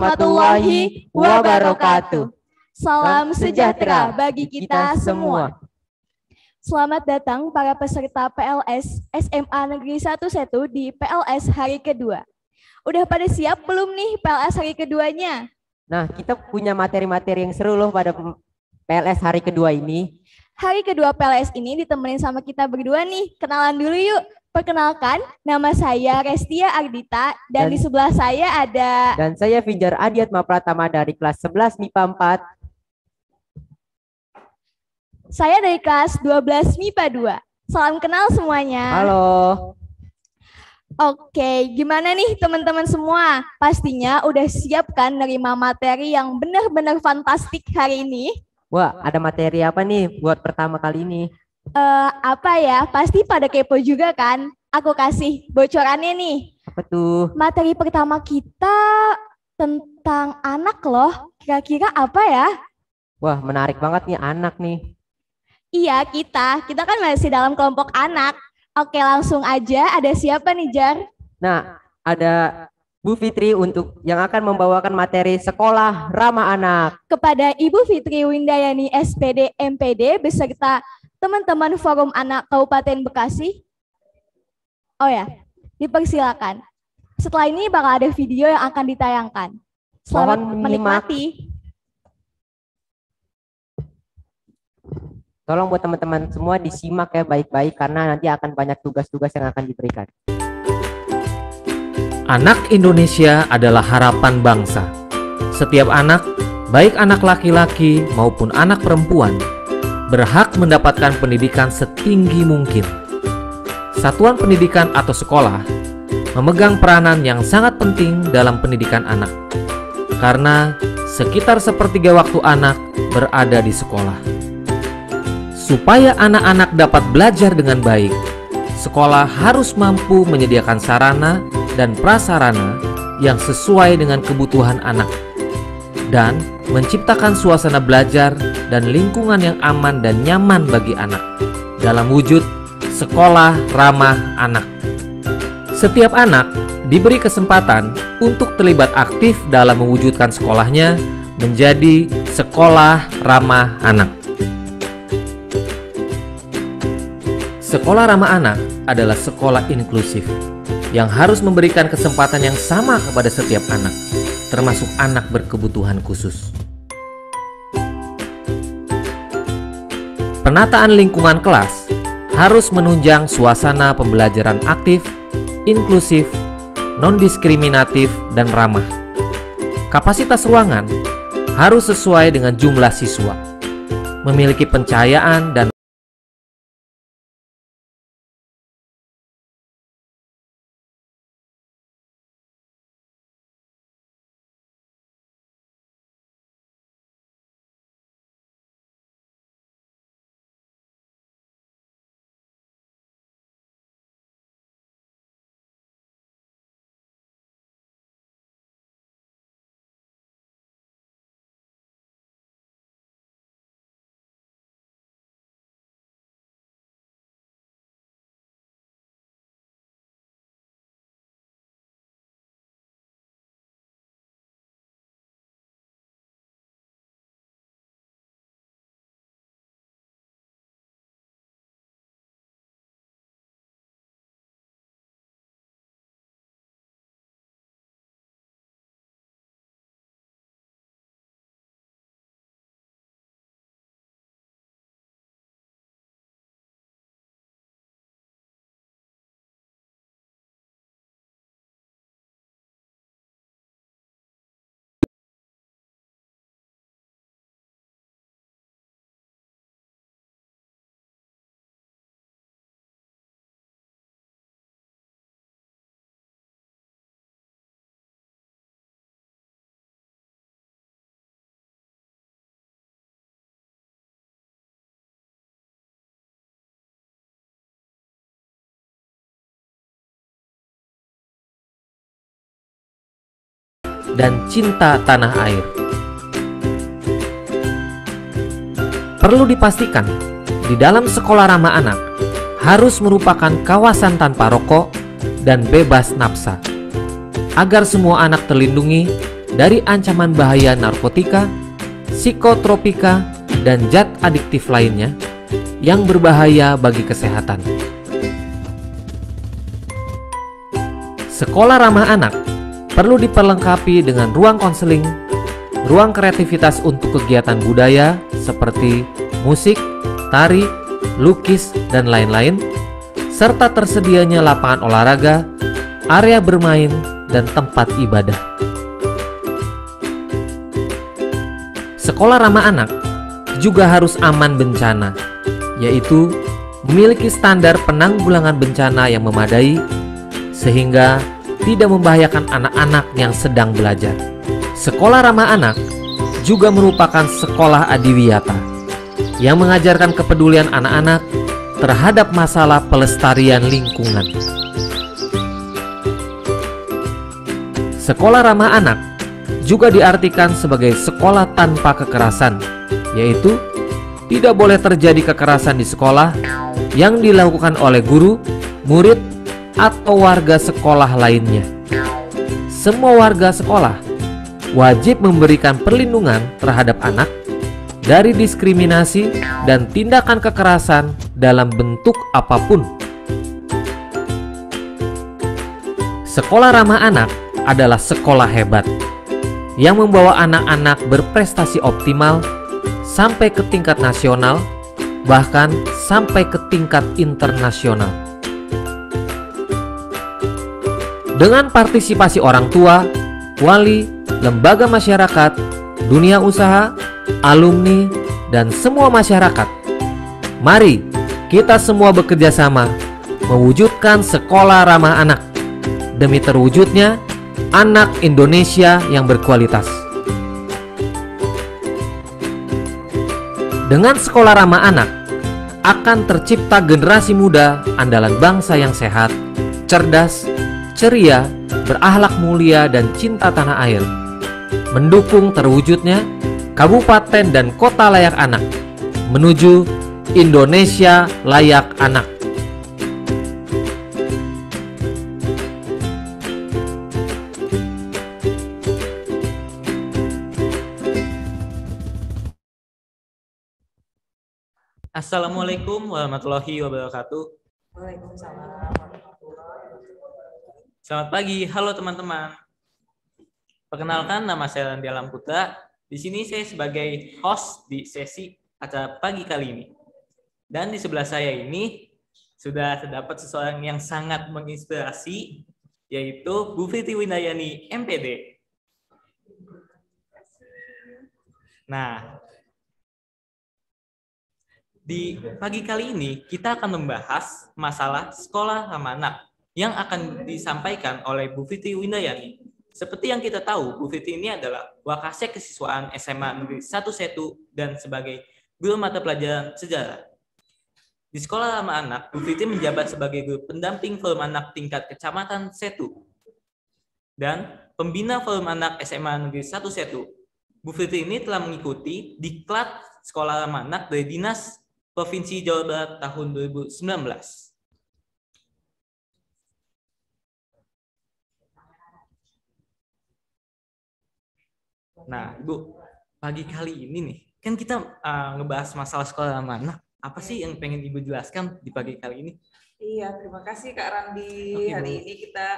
warahmatullahi wabarakatuh. Salam sejahtera bagi kita semua. Selamat datang para peserta PLS SMA Negeri 11 di PLS hari kedua. Udah pada siap belum nih PLS hari keduanya? Nah, kita punya materi-materi yang seru loh pada PLS hari kedua ini. Hari kedua PLS ini ditemenin sama kita berdua nih. Kenalan dulu yuk. Perkenalkan, nama saya Restia Ardita dan di sebelah saya ada... Dan saya Fijar Adiatma Pratama dari kelas 11 MIPA 4. Saya dari kelas 12 MIPA 2. Salam kenal semuanya. Halo. Oke, gimana nih teman-teman semua? Pastinya udah siap kan nerima materi yang benar-benar fantastik hari ini? Wah, ada materi apa nih buat pertama kali ini? Apa ya? Pasti pada kepo juga kan? Aku kasih bocorannya nih. Apa tuh? Materi pertama kita tentang anak loh. Kira-kira apa ya? Wah, menarik banget nih anak nih. Iya, kita kan masih dalam kelompok anak. Oke, langsung aja. Ada siapa nih, Jar? Nah, ada Bu Fitri untuk yang akan membawakan materi sekolah ramah anak. Kepada Ibu Fitri Windayani SPD MPD beserta teman-teman Forum Anak Kabupaten Bekasi. Oh ya, dipersilakan. Setelah ini bakal ada video yang akan ditayangkan. Selamat menikmati. Tolong buat teman-teman semua disimak ya baik-baik karena nanti akan banyak tugas-tugas yang akan diberikan. Anak Indonesia adalah harapan bangsa. Setiap anak, baik anak laki-laki maupun anak perempuan, berhak mendapatkan pendidikan setinggi mungkin. Satuan pendidikan atau sekolah memegang peranan yang sangat penting dalam pendidikan anak. Karena sekitar sepertiga waktu anak berada di sekolah. Supaya anak-anak dapat belajar dengan baik, sekolah harus mampu menyediakan sarana dan prasarana yang sesuai dengan kebutuhan anak dan menciptakan suasana belajar dan lingkungan yang aman dan nyaman bagi anak dalam wujud sekolah ramah anak. Setiap anak diberi kesempatan untuk terlibat aktif dalam mewujudkan sekolahnya menjadi sekolah ramah anak. Sekolah ramah anak adalah sekolah inklusif yang harus memberikan kesempatan yang sama kepada setiap anak, termasuk anak berkebutuhan khusus. Penataan lingkungan kelas harus menunjang suasana pembelajaran aktif, inklusif, non-diskriminatif, dan ramah. Kapasitas ruangan harus sesuai dengan jumlah siswa, memiliki pencahayaan dan cinta tanah air. Perlu dipastikan, di dalam sekolah ramah anak harus merupakan kawasan tanpa rokok dan bebas nafsa, agar semua anak terlindungi dari ancaman bahaya narkotika, psikotropika, dan zat adiktif lainnya yang berbahaya bagi kesehatan. Sekolah ramah anak perlu diperlengkapi dengan ruang konseling, ruang kreativitas untuk kegiatan budaya seperti musik, tari, lukis, dan lain-lain, serta tersedianya lapangan olahraga, area bermain, dan tempat ibadah. Sekolah ramah anak juga harus aman bencana, yaitu memiliki standar penanggulangan bencana yang memadai sehingga tidak membahayakan anak-anak yang sedang belajar. Sekolah ramah anak juga merupakan sekolah adiwiyata yang mengajarkan kepedulian anak-anak terhadap masalah pelestarian lingkungan. Sekolah ramah anak juga diartikan sebagai sekolah tanpa kekerasan, yaitu tidak boleh terjadi kekerasan di sekolah yang dilakukan oleh guru, murid, atau warga sekolah lainnya. Semua warga sekolah wajib memberikan perlindungan terhadap anak dari diskriminasi dan tindakan kekerasan dalam bentuk apapun. Sekolah ramah anak adalah sekolah hebat yang membawa anak-anak berprestasi optimal sampai ke tingkat nasional, bahkan sampai ke tingkat internasional. Dengan partisipasi orang tua, wali, lembaga masyarakat, dunia usaha, alumni, dan semua masyarakat, mari kita semua bekerja sama mewujudkan sekolah ramah anak demi terwujudnya anak Indonesia yang berkualitas. Dengan sekolah ramah anak, akan tercipta generasi muda andalan bangsa yang sehat, cerdas, ceria, berakhlak mulia, dan cinta tanah air, mendukung terwujudnya kabupaten dan kota layak anak, menuju Indonesia layak anak. Assalamualaikum warahmatullahi wabarakatuh. Waalaikumsalam warahmatullahi wabarakatuh. Selamat pagi, halo teman-teman. Perkenalkan, nama saya Randy Alam Putra. Di sini saya sebagai host di sesi acara pagi kali ini. Dan di sebelah saya ini sudah terdapat seseorang yang sangat menginspirasi, yaitu Bu Fitri Windayani, MPD. Nah, di pagi kali ini kita akan membahas masalah sekolah ramah anak yang akan disampaikan oleh Bu Fitri Windayani. Seperti yang kita tahu, Bu Fitri ini adalah Wakasek Kesiswaan SMA Negeri 1 Setu dan sebagai guru mata pelajaran sejarah. Di sekolah ramah anak, Bu Fitri menjabat sebagai guru pendamping forum anak tingkat kecamatan Setu dan pembina forum anak SMA Negeri 1 Setu. Bu Fitri ini telah mengikuti diklat sekolah ramah anak dari Dinas Provinsi Jawa Barat tahun 2019. Nah, Bu, pagi kali ini nih, kan kita ngebahas masalah sekolah ramah anak. Apa sih yang pengen Ibu jelaskan di pagi kali ini? Iya, terima kasih Kak Randi. Oke, Hari Bu. ini kita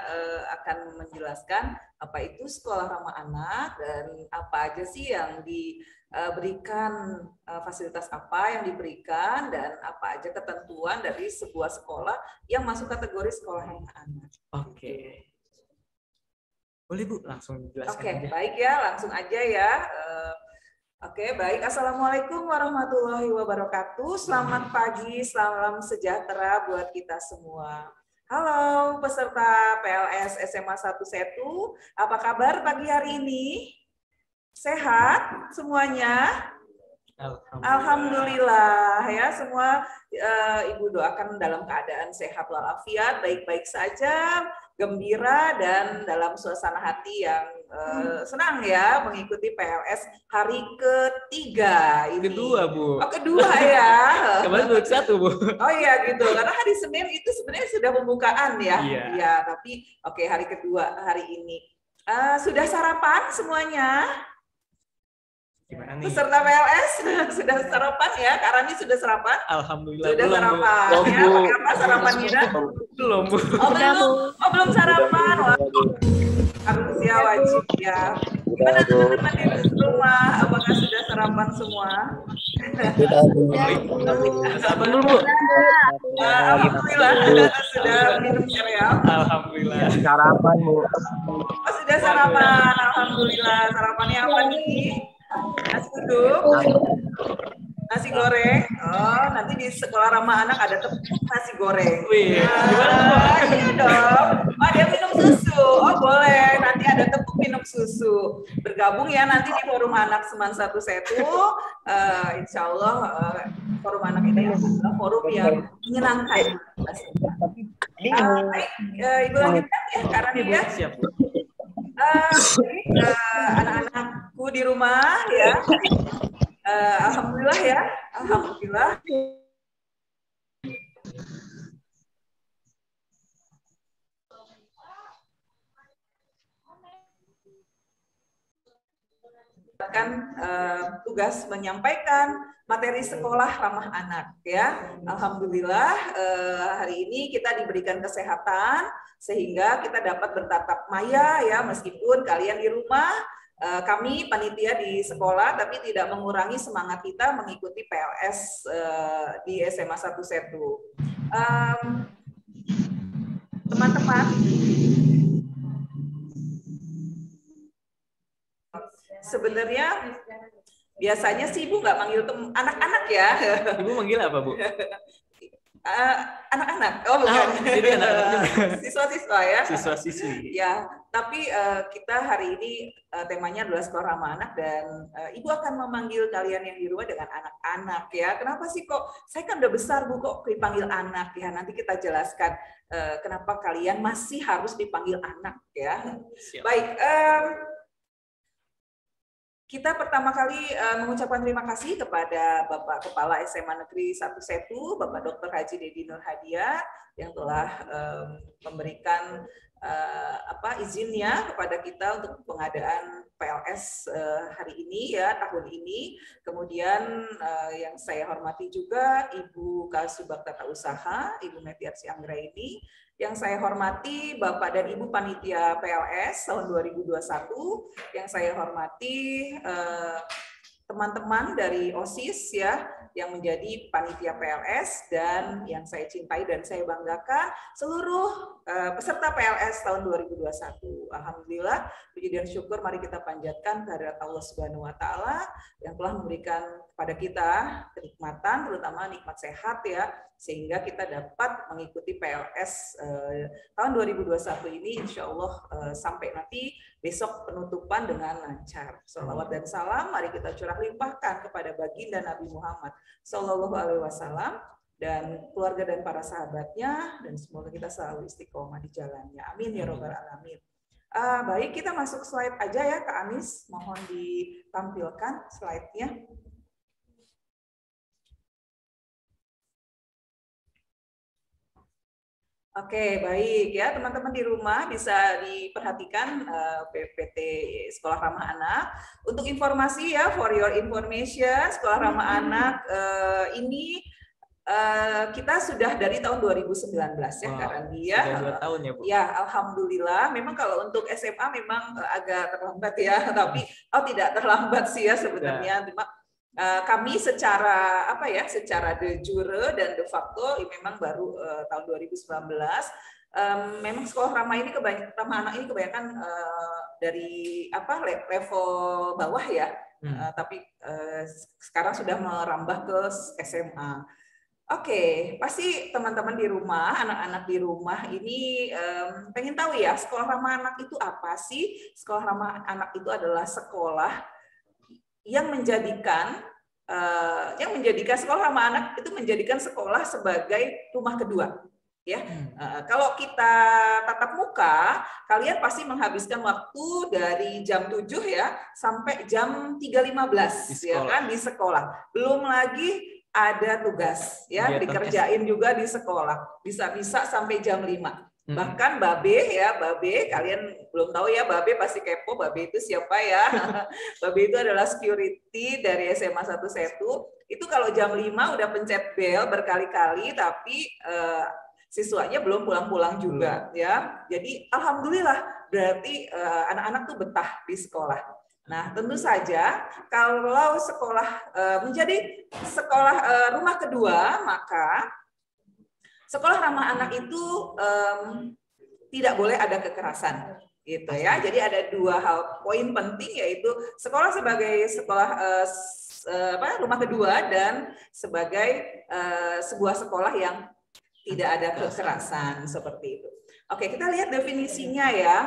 akan menjelaskan apa itu sekolah ramah anak dan apa aja sih yang diberikan, fasilitas apa yang diberikan dan apa aja ketentuan dari sebuah sekolah yang masuk kategori sekolah ramah anak. Oke. Boleh Bu, langsung jelaskan Oke, aja. baik ya, langsung aja ya. Oke, baik. Assalamualaikum warahmatullahi wabarakatuh. Selamat pagi, salam sejahtera buat kita semua. Halo peserta PLS SMA 1 Setu, apa kabar pagi hari ini? Sehat semuanya? Alhamdulillah ya, semua Ibu doakan dalam keadaan sehat walafiat, baik-baik saja, gembira dan dalam suasana hati yang senang ya mengikuti PLS hari ketiga ini. Kedua, Bu. Oh, kedua ya. Kemarin baru satu, Bu. Oh iya gitu, karena hari Senin itu sebenarnya sudah pembukaan ya. Iya. Iya, tapi oke hari kedua hari ini. Sudah sarapan semuanya? Gimana nih? Peserta PLS sudah sarapan ya? Kak Rani sudah sarapan? Alhamdulillah Sudah belum, Bu. sarapan ya? Pakai apa sarapannya? Belum, Bu. Oh belum sarapan. Wah, harus ya, wajib ya. Gimana teman-teman di rumah? Apakah sudah sarapan semua? Sarapan dulu, Bu. Alhamdulillah sudah minum sereal. Alhamdulillah. Sarapan, Bu. Oh, sudah sarapan. Alhamdulillah. Sarapannya apa nih? Nasi uduk, nasi goreng. Oh, nanti di sekolah ramah anak ada tepung nasi goreng. Wih, gimana, Bu? Iya dong. Oh, dia minum susu. Oh, boleh. Nanti ada tepung minum susu. Bergabung ya nanti di Forum Anak Seman Satu Setu. Insya Allah Forum Anak ini adalah forum yang menyenangkan. Baik, Ibu lanjutkan ya, karena dia. Siap. Anak-anakku di rumah ya, alhamdulillah ya, alhamdulillah. Tugas menyampaikan materi sekolah ramah anak ya. Alhamdulillah hari ini kita diberikan kesehatan sehingga kita dapat bertatap maya ya, meskipun kalian di rumah, kami panitia di sekolah, tapi tidak mengurangi semangat kita mengikuti PLS di SMA 1 Setu. Teman-teman, sebenarnya biasanya sih Ibu nggak manggil anak-anak ya. Ibu manggil apa, Bu? Anak-anak, oh bukan. Jadi anak-anak Siswa-siswa ya. Siswa-siswi. Ya, tapi kita hari ini temanya adalah sekolah ramah anak dan Ibu akan memanggil kalian yang di rumah dengan anak-anak ya. Kenapa sih kok? Saya kan udah besar Bu, kok dipanggil anak ya. Nanti kita jelaskan kenapa kalian masih harus dipanggil anak ya. Siap. Baik. Kita pertama kali mengucapkan terima kasih kepada Bapak Kepala SMA Negeri 1 Setu, Bapak Dr. Haji Dedi Nur Hadiah, yang telah memberikan izinnya kepada kita untuk pengadaan PLS hari ini ya, tahun ini. Kemudian yang saya hormati juga Ibu Kasubag Tata Usaha, Ibu Metiarsi Anggraini. Yang saya hormati Bapak dan Ibu Panitia PLS tahun 2021, yang saya hormati teman-teman dari OSIS ya, yang menjadi panitia PLS, dan yang saya cintai dan saya banggakan seluruh peserta PLS tahun 2021. Alhamdulillah, puji dan syukur mari kita panjatkan kehadirat Allah Subhanahu wa taala yang telah memberikan kepada kita kenikmatan, terutama nikmat sehat ya, sehingga kita dapat mengikuti PLS tahun 2021 ini insya Allah sampai nanti besok penutupan dengan lancar. Shalawat dan salam mari kita curah limpahkan kepada baginda Nabi Muhammad Sallallahu Alaihi Wasallam dan keluarga dan para sahabatnya, dan semoga kita selalu istiqomah di jalannya. Amin ya robbal alamin. Baik, kita masuk slide aja ya Kak Anis, mohon ditampilkan slide-nya. Oke, baik ya teman-teman di rumah bisa diperhatikan PPT Sekolah Ramah Anak. Untuk informasi ya, for your information, Sekolah Ramah Anak ini kita sudah dari tahun 2019 ya, karena dia sudah 2 tahun ya Bu. Ya, alhamdulillah. Memang kalau untuk SMA memang agak terlambat ya, tapi tidak terlambat sih ya sebenarnya. Kami secara secara de jure dan de facto memang baru tahun 2019. Memang sekolah ramah anak ini kebanyakan dari level bawah ya, tapi sekarang sudah merambah ke SMA. Oke, pasti teman-teman di rumah, anak-anak di rumah ini pengen tahu ya, sekolah ramah anak itu apa sih? Sekolah ramah anak itu adalah sekolah yang menjadikan sekolah ramah anak itu menjadikan sekolah sebagai rumah kedua. Ya, kalau kita tatap muka, kalian pasti menghabiskan waktu dari jam 7 ya sampai jam 3.15 ya kan di sekolah. Belum lagi ada tugas ya, dikerjain juga di sekolah. Bisa-bisa sampai jam 5. Bahkan Babe ya, Babe kalian belum tahu ya, Babe pasti kepo, Babe itu siapa ya? Babe itu adalah security dari SMA 1 Setu. Itu kalau jam 5 udah pencet bel berkali-kali, tapi siswanya belum pulang-pulang juga ya. Jadi alhamdulillah berarti anak-anak tuh betah di sekolah. Nah, tentu saja kalau sekolah menjadi sekolah rumah kedua, maka sekolah ramah anak itu tidak boleh ada kekerasan, gitu ya. Jadi ada dua hal poin penting, yaitu sekolah sebagai sekolah rumah kedua dan sebagai sebuah sekolah yang tidak ada kekerasan seperti itu. Oke, kita lihat definisinya ya.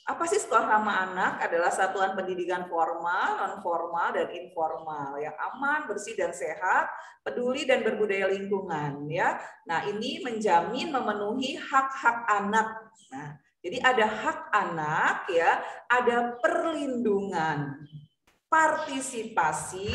Apa sih sekolah ramah anak? Adalah satuan pendidikan formal, non formal, dan informal yang aman, bersih dan sehat, peduli dan berbudaya lingkungan ya. Nah, ini menjamin memenuhi hak-hak anak. Nah, jadi ada hak anak ya, ada perlindungan, partisipasi,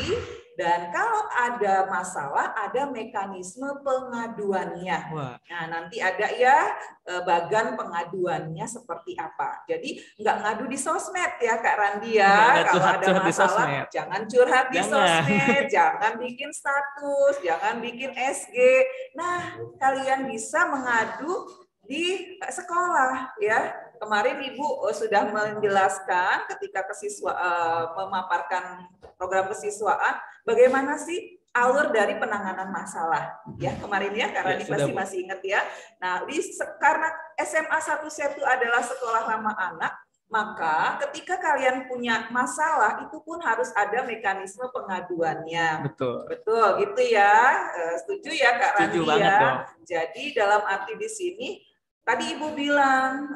dan kalau ada masalah ada mekanisme pengaduannya. Wah. Nah, nanti ada ya bagan pengaduannya seperti apa. Jadi nggak ngadu di sosmed ya Kak Randi ya. Kalau ada masalah jangan curhat di sosmed, jangan bikin status, jangan bikin SG. Nah, kalian bisa mengadu di sekolah ya. Kemarin Ibu sudah menjelaskan ketika memaparkan program kesiswaan, bagaimana sih alur dari penanganan masalah ya kemarin ya, karena ini pasti masih ingat ya. Nah, karena SMA 1 Setu adalah sekolah ramah anak, maka ketika kalian punya masalah itu pun harus ada mekanisme pengaduannya. Betul. Betul gitu ya. Setuju ya Kak Randi ya. Dong. Jadi dalam arti di sini tadi Ibu bilang,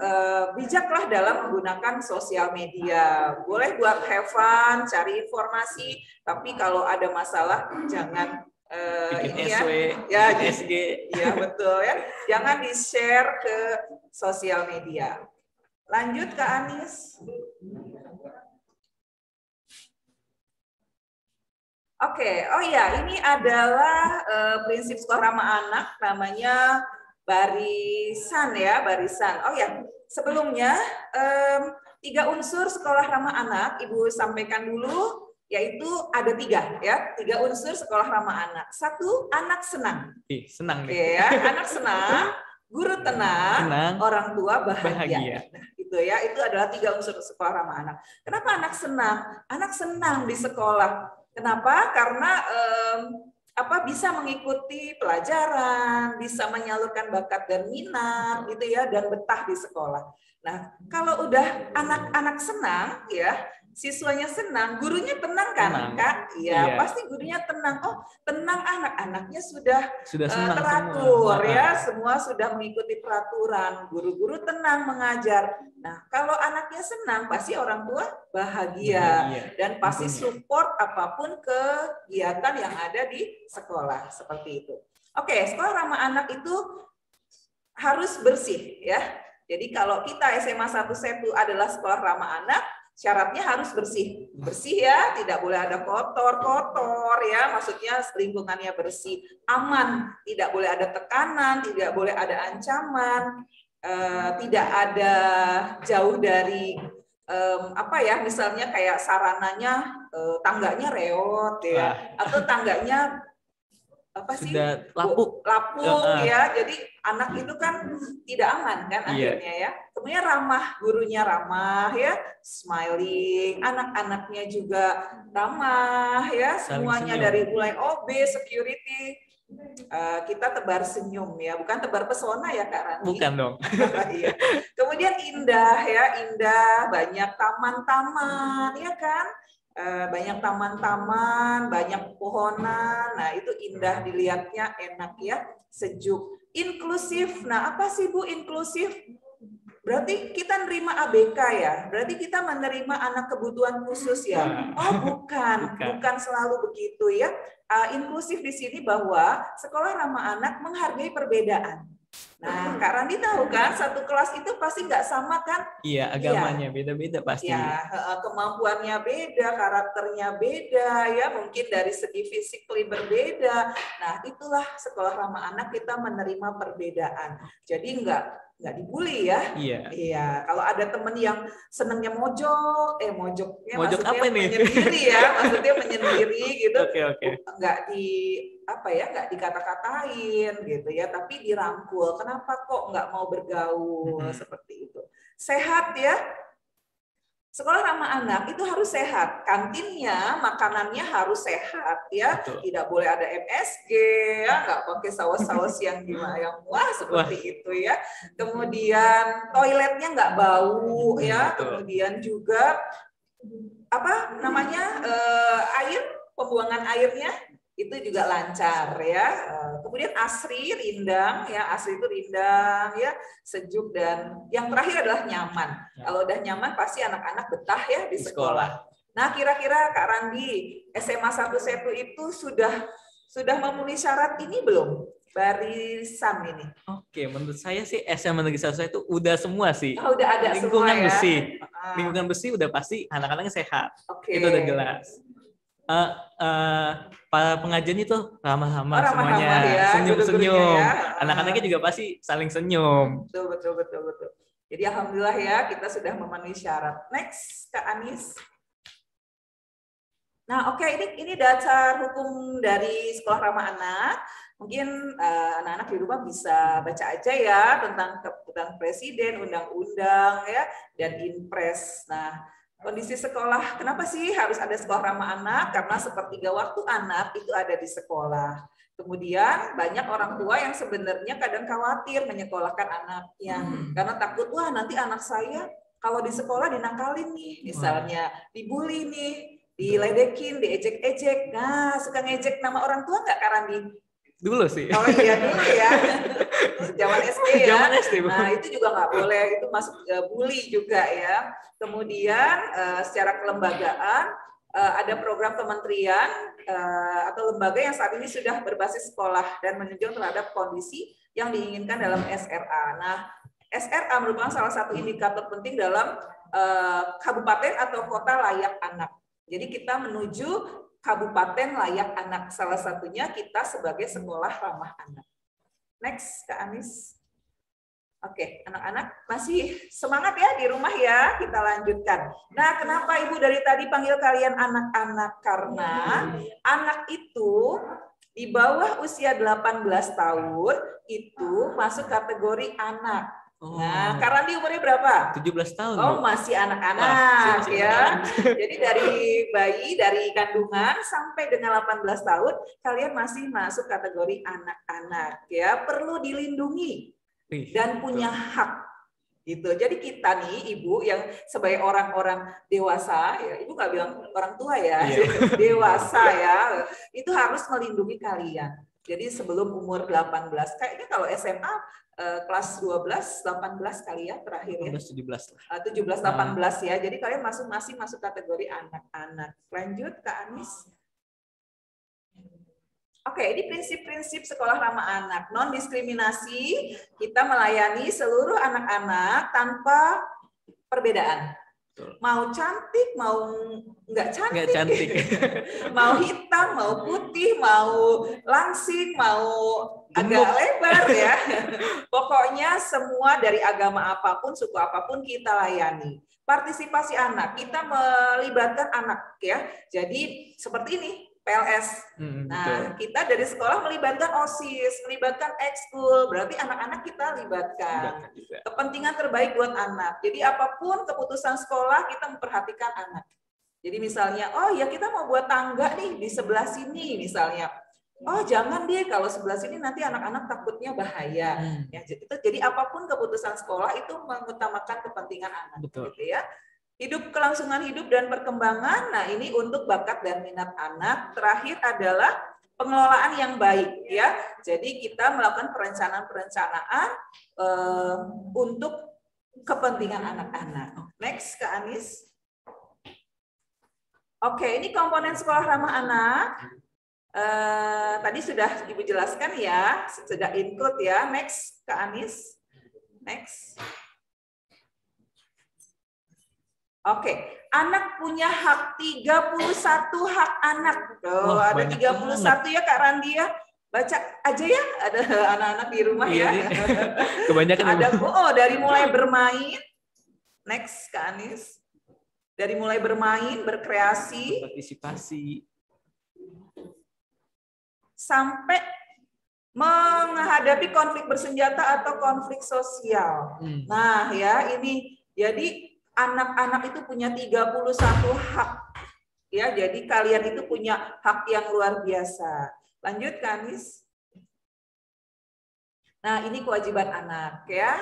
bijaklah dalam menggunakan sosial media. Boleh buat have fun, cari informasi, tapi kalau ada masalah jangan bikin ini SW, ya, SG. ya betul ya. Jangan di-share ke sosial media. Lanjut Kak Anis. Oke, oh ya, ini adalah prinsip sekolah ramah anak, namanya barisan ya, barisan. Oh ya, sebelumnya 3 unsur sekolah ramah anak Ibu sampaikan dulu, yaitu ada 3 ya, 3 unsur sekolah ramah anak. 1, anak senang. Senang nih. Ya, anak senang, guru tenang, orang tua bahagia. Nah, itu ya, itu adalah 3 unsur sekolah ramah anak. Kenapa anak senang? Anak senang di sekolah. Kenapa? Karena bisa mengikuti pelajaran, bisa menyalurkan bakat dan minat gitu ya, dan betah di sekolah. Nah, kalau udah anak-anak senang ya, siswanya senang, gurunya tenang kan, Kak? Iya, pasti gurunya tenang. Oh, tenang anak-anaknya sudah teratur ya, semua sudah mengikuti peraturan. Guru-guru tenang mengajar. Nah, kalau anaknya senang, pasti orang tua bahagia dan pasti support apapun kegiatan yang ada di sekolah seperti itu. Oke, sekolah ramah anak itu harus bersih ya. Jadi kalau kita SMA 1 Setu adalah sekolah ramah anak, syaratnya harus bersih. Bersih ya, tidak boleh ada kotor-kotor ya, maksudnya lingkungannya bersih, aman, tidak boleh ada tekanan, tidak boleh ada ancaman, tidak ada jauh dari misalnya kayak sarananya tangganya reot ya, atau tangganya sudah lapuk ya, jadi anak itu kan tidak aman kan akhirnya ya. Kemudian ramah, gurunya ramah ya, smiling, anak-anaknya juga ramah ya, semuanya dari mulai OB, security, kita tebar senyum ya, bukan tebar pesona ya Kak Randi. Bukan dong. Iya. Kemudian indah ya, indah, banyak taman-taman ya kan. Banyak taman-taman, banyak pohonan, nah itu indah dilihatnya, enak ya, sejuk. Inklusif, nah apa sih Bu inklusif? Berarti kita nerima ABK ya, berarti kita menerima anak kebutuhan khusus ya? Oh bukan selalu begitu ya. Inklusif di sini bahwa sekolah ramah anak menghargai perbedaan. Nah, Kak Randi tahu kan, satu kelas itu pasti nggak sama kan? Iya, agamanya beda-beda pasti. Ya, kemampuannya beda, karakternya beda, ya mungkin dari segi fisik berbeda. Nah, itulah sekolah ramah anak, kita menerima perbedaan. Jadi nggak dibully ya. Iya. Iya. Kalau ada temen yang senengnya mojok Mojok maksudnya apa nih? menyendiri ya, maksudnya menyendiri gitu. Oke. Nggak dikata-katain gitu ya, tapi dirangkul. Kenapa kok nggak mau bergaul seperti itu? Sehat ya. Sekolah ramah anak itu harus sehat. Kantinnya, makanannya harus sehat ya. Betul. Tidak boleh ada MSG ya, nggak pakai saus-saus yang gimana yang seperti itu ya. Kemudian toiletnya nggak bau ya. Betul. Kemudian juga air, pembuangan airnya itu juga lancar ya. Kemudian ASRI rindang ya, ASRI itu rindang ya, sejuk, dan yang terakhir adalah nyaman. Kalau udah nyaman pasti anak-anak betah ya di sekolah. Nah, kira-kira Kak Randi, SMA 1 Setu itu sudah memenuhi syarat ini belum? Barisan ini. Oke, menurut saya sih SMA Negeri 1 itu udah semua sih. Oh, udah ada lingkungan semua ya. Besi. Lingkungan besi udah pasti anak-anaknya sehat. Oke. Itu udah jelas. Para pengajian itu ramah-ramah semuanya, ya, senyum-senyum. Ya. Anak-anaknya juga pasti saling senyum. Betul. Jadi alhamdulillah ya, kita sudah memenuhi syarat. Next, Kak Anis. Nah, oke, ini dasar hukum dari sekolah ramah anak. Mungkin anak-anak di rumah bisa baca aja ya tentang keputusan presiden, undang-undang ya, dan Inpres. Nah, kondisi sekolah, kenapa sih harus ada sekolah ramah anak? Karena sepertiga waktu anak itu ada di sekolah. Kemudian banyak orang tua yang sebenarnya kadang khawatir menyekolahkan anaknya. Karena takut, wah nanti anak saya kalau di sekolah dinakalin nih. Misalnya dibully nih, diledekin, diejek-ejek. Nah, suka ngejek nama orang tua nggak, Kak Randi? Dulu sih. Oh iya, dulu ya. Zaman SD ya. Zaman SD, Bu. Nah, itu juga nggak boleh, itu masuk bully juga ya. Kemudian secara kelembagaan ada program kementerian atau lembaga yang saat ini sudah berbasis sekolah dan menunjang terhadap kondisi yang diinginkan dalam SRA. Nah, SRA merupakan salah satu indikator penting dalam kabupaten atau kota layak anak. Jadi kita menuju kabupaten layak anak, salah satunya kita sebagai sekolah ramah anak. Next, Kak Anis. Oke, anak-anak masih semangat ya di rumah ya, kita lanjutkan. Nah, kenapa Ibu dari tadi panggil kalian anak-anak? Karena anak itu di bawah usia 18 tahun itu masuk kategori anak. Nah, Kak Randi umurnya berapa? 17 tahun. Oh, Bu. masih anak-anak masih ya. Jadi dari bayi, dari kandungan sampai dengan 18 tahun, kalian masih masuk kategori anak-anak ya. Perlu dilindungi dan punya hak. Gitu. Jadi kita nih, Ibu yang sebagai orang-orang dewasa, ya, Ibu nggak bilang orang tua ya, dewasa ya, itu harus melindungi kalian. Jadi sebelum umur 18, kayaknya kalau SMA kelas 12, 18 kali ya terakhir ya. 17 lah. 17, 18 ya. Jadi kalian masih masuk kategori anak-anak. Lanjut, Kak Anis. Oke, ini prinsip-prinsip sekolah ramah anak. Non-diskriminasi, kita melayani seluruh anak-anak tanpa perbedaan. Mau cantik, mau nggak cantik. Mau hitam, mau putih, mau langsing, mau agak lebar ya. Pokoknya semua dari agama apapun, suku apapun kita layani. Partisipasi anak, kita melibatkan anak ya. Jadi seperti ini. PLS. Nah, kita dari sekolah melibatkan OSIS, melibatkan ekskul, berarti anak-anak kita libatkan. Kepentingan terbaik buat anak. Jadi apapun keputusan sekolah, kita memperhatikan anak. Jadi misalnya, oh ya kita mau buat tangga nih di sebelah sini misalnya. Oh jangan deh, kalau sebelah sini nanti anak-anak takutnya bahaya. Ya, jadi apapun keputusan sekolah itu mengutamakan kepentingan anak. Betul. Gitu ya. Hidup, kelangsungan hidup dan perkembangan. Nah, ini untuk bakat dan minat anak. Terakhir adalah pengelolaan yang baik ya. Jadi kita melakukan perencanaan untuk kepentingan anak-anak. Next, Kak Anis. Oke, ini komponen sekolah ramah anak. Tadi sudah Ibu jelaskan ya, sudah include ya. Next, Kak Anis. Next. Oke, anak punya hak 31 hak anak. Oh, ada 31 ya Kak Randi ya. Baca aja ya, ada anak-anak di rumah ya. Kebanyakan ada dari mulai bermain. Next, Kak Anis. Dari mulai bermain, berkreasi, partisipasi, sampai menghadapi konflik bersenjata atau konflik sosial. Nah, ya ini jadi anak-anak itu punya 31 hak. Ya, jadi kalian itu punya hak yang luar biasa. Lanjut, Kanis. Nah, ini kewajiban anak ya.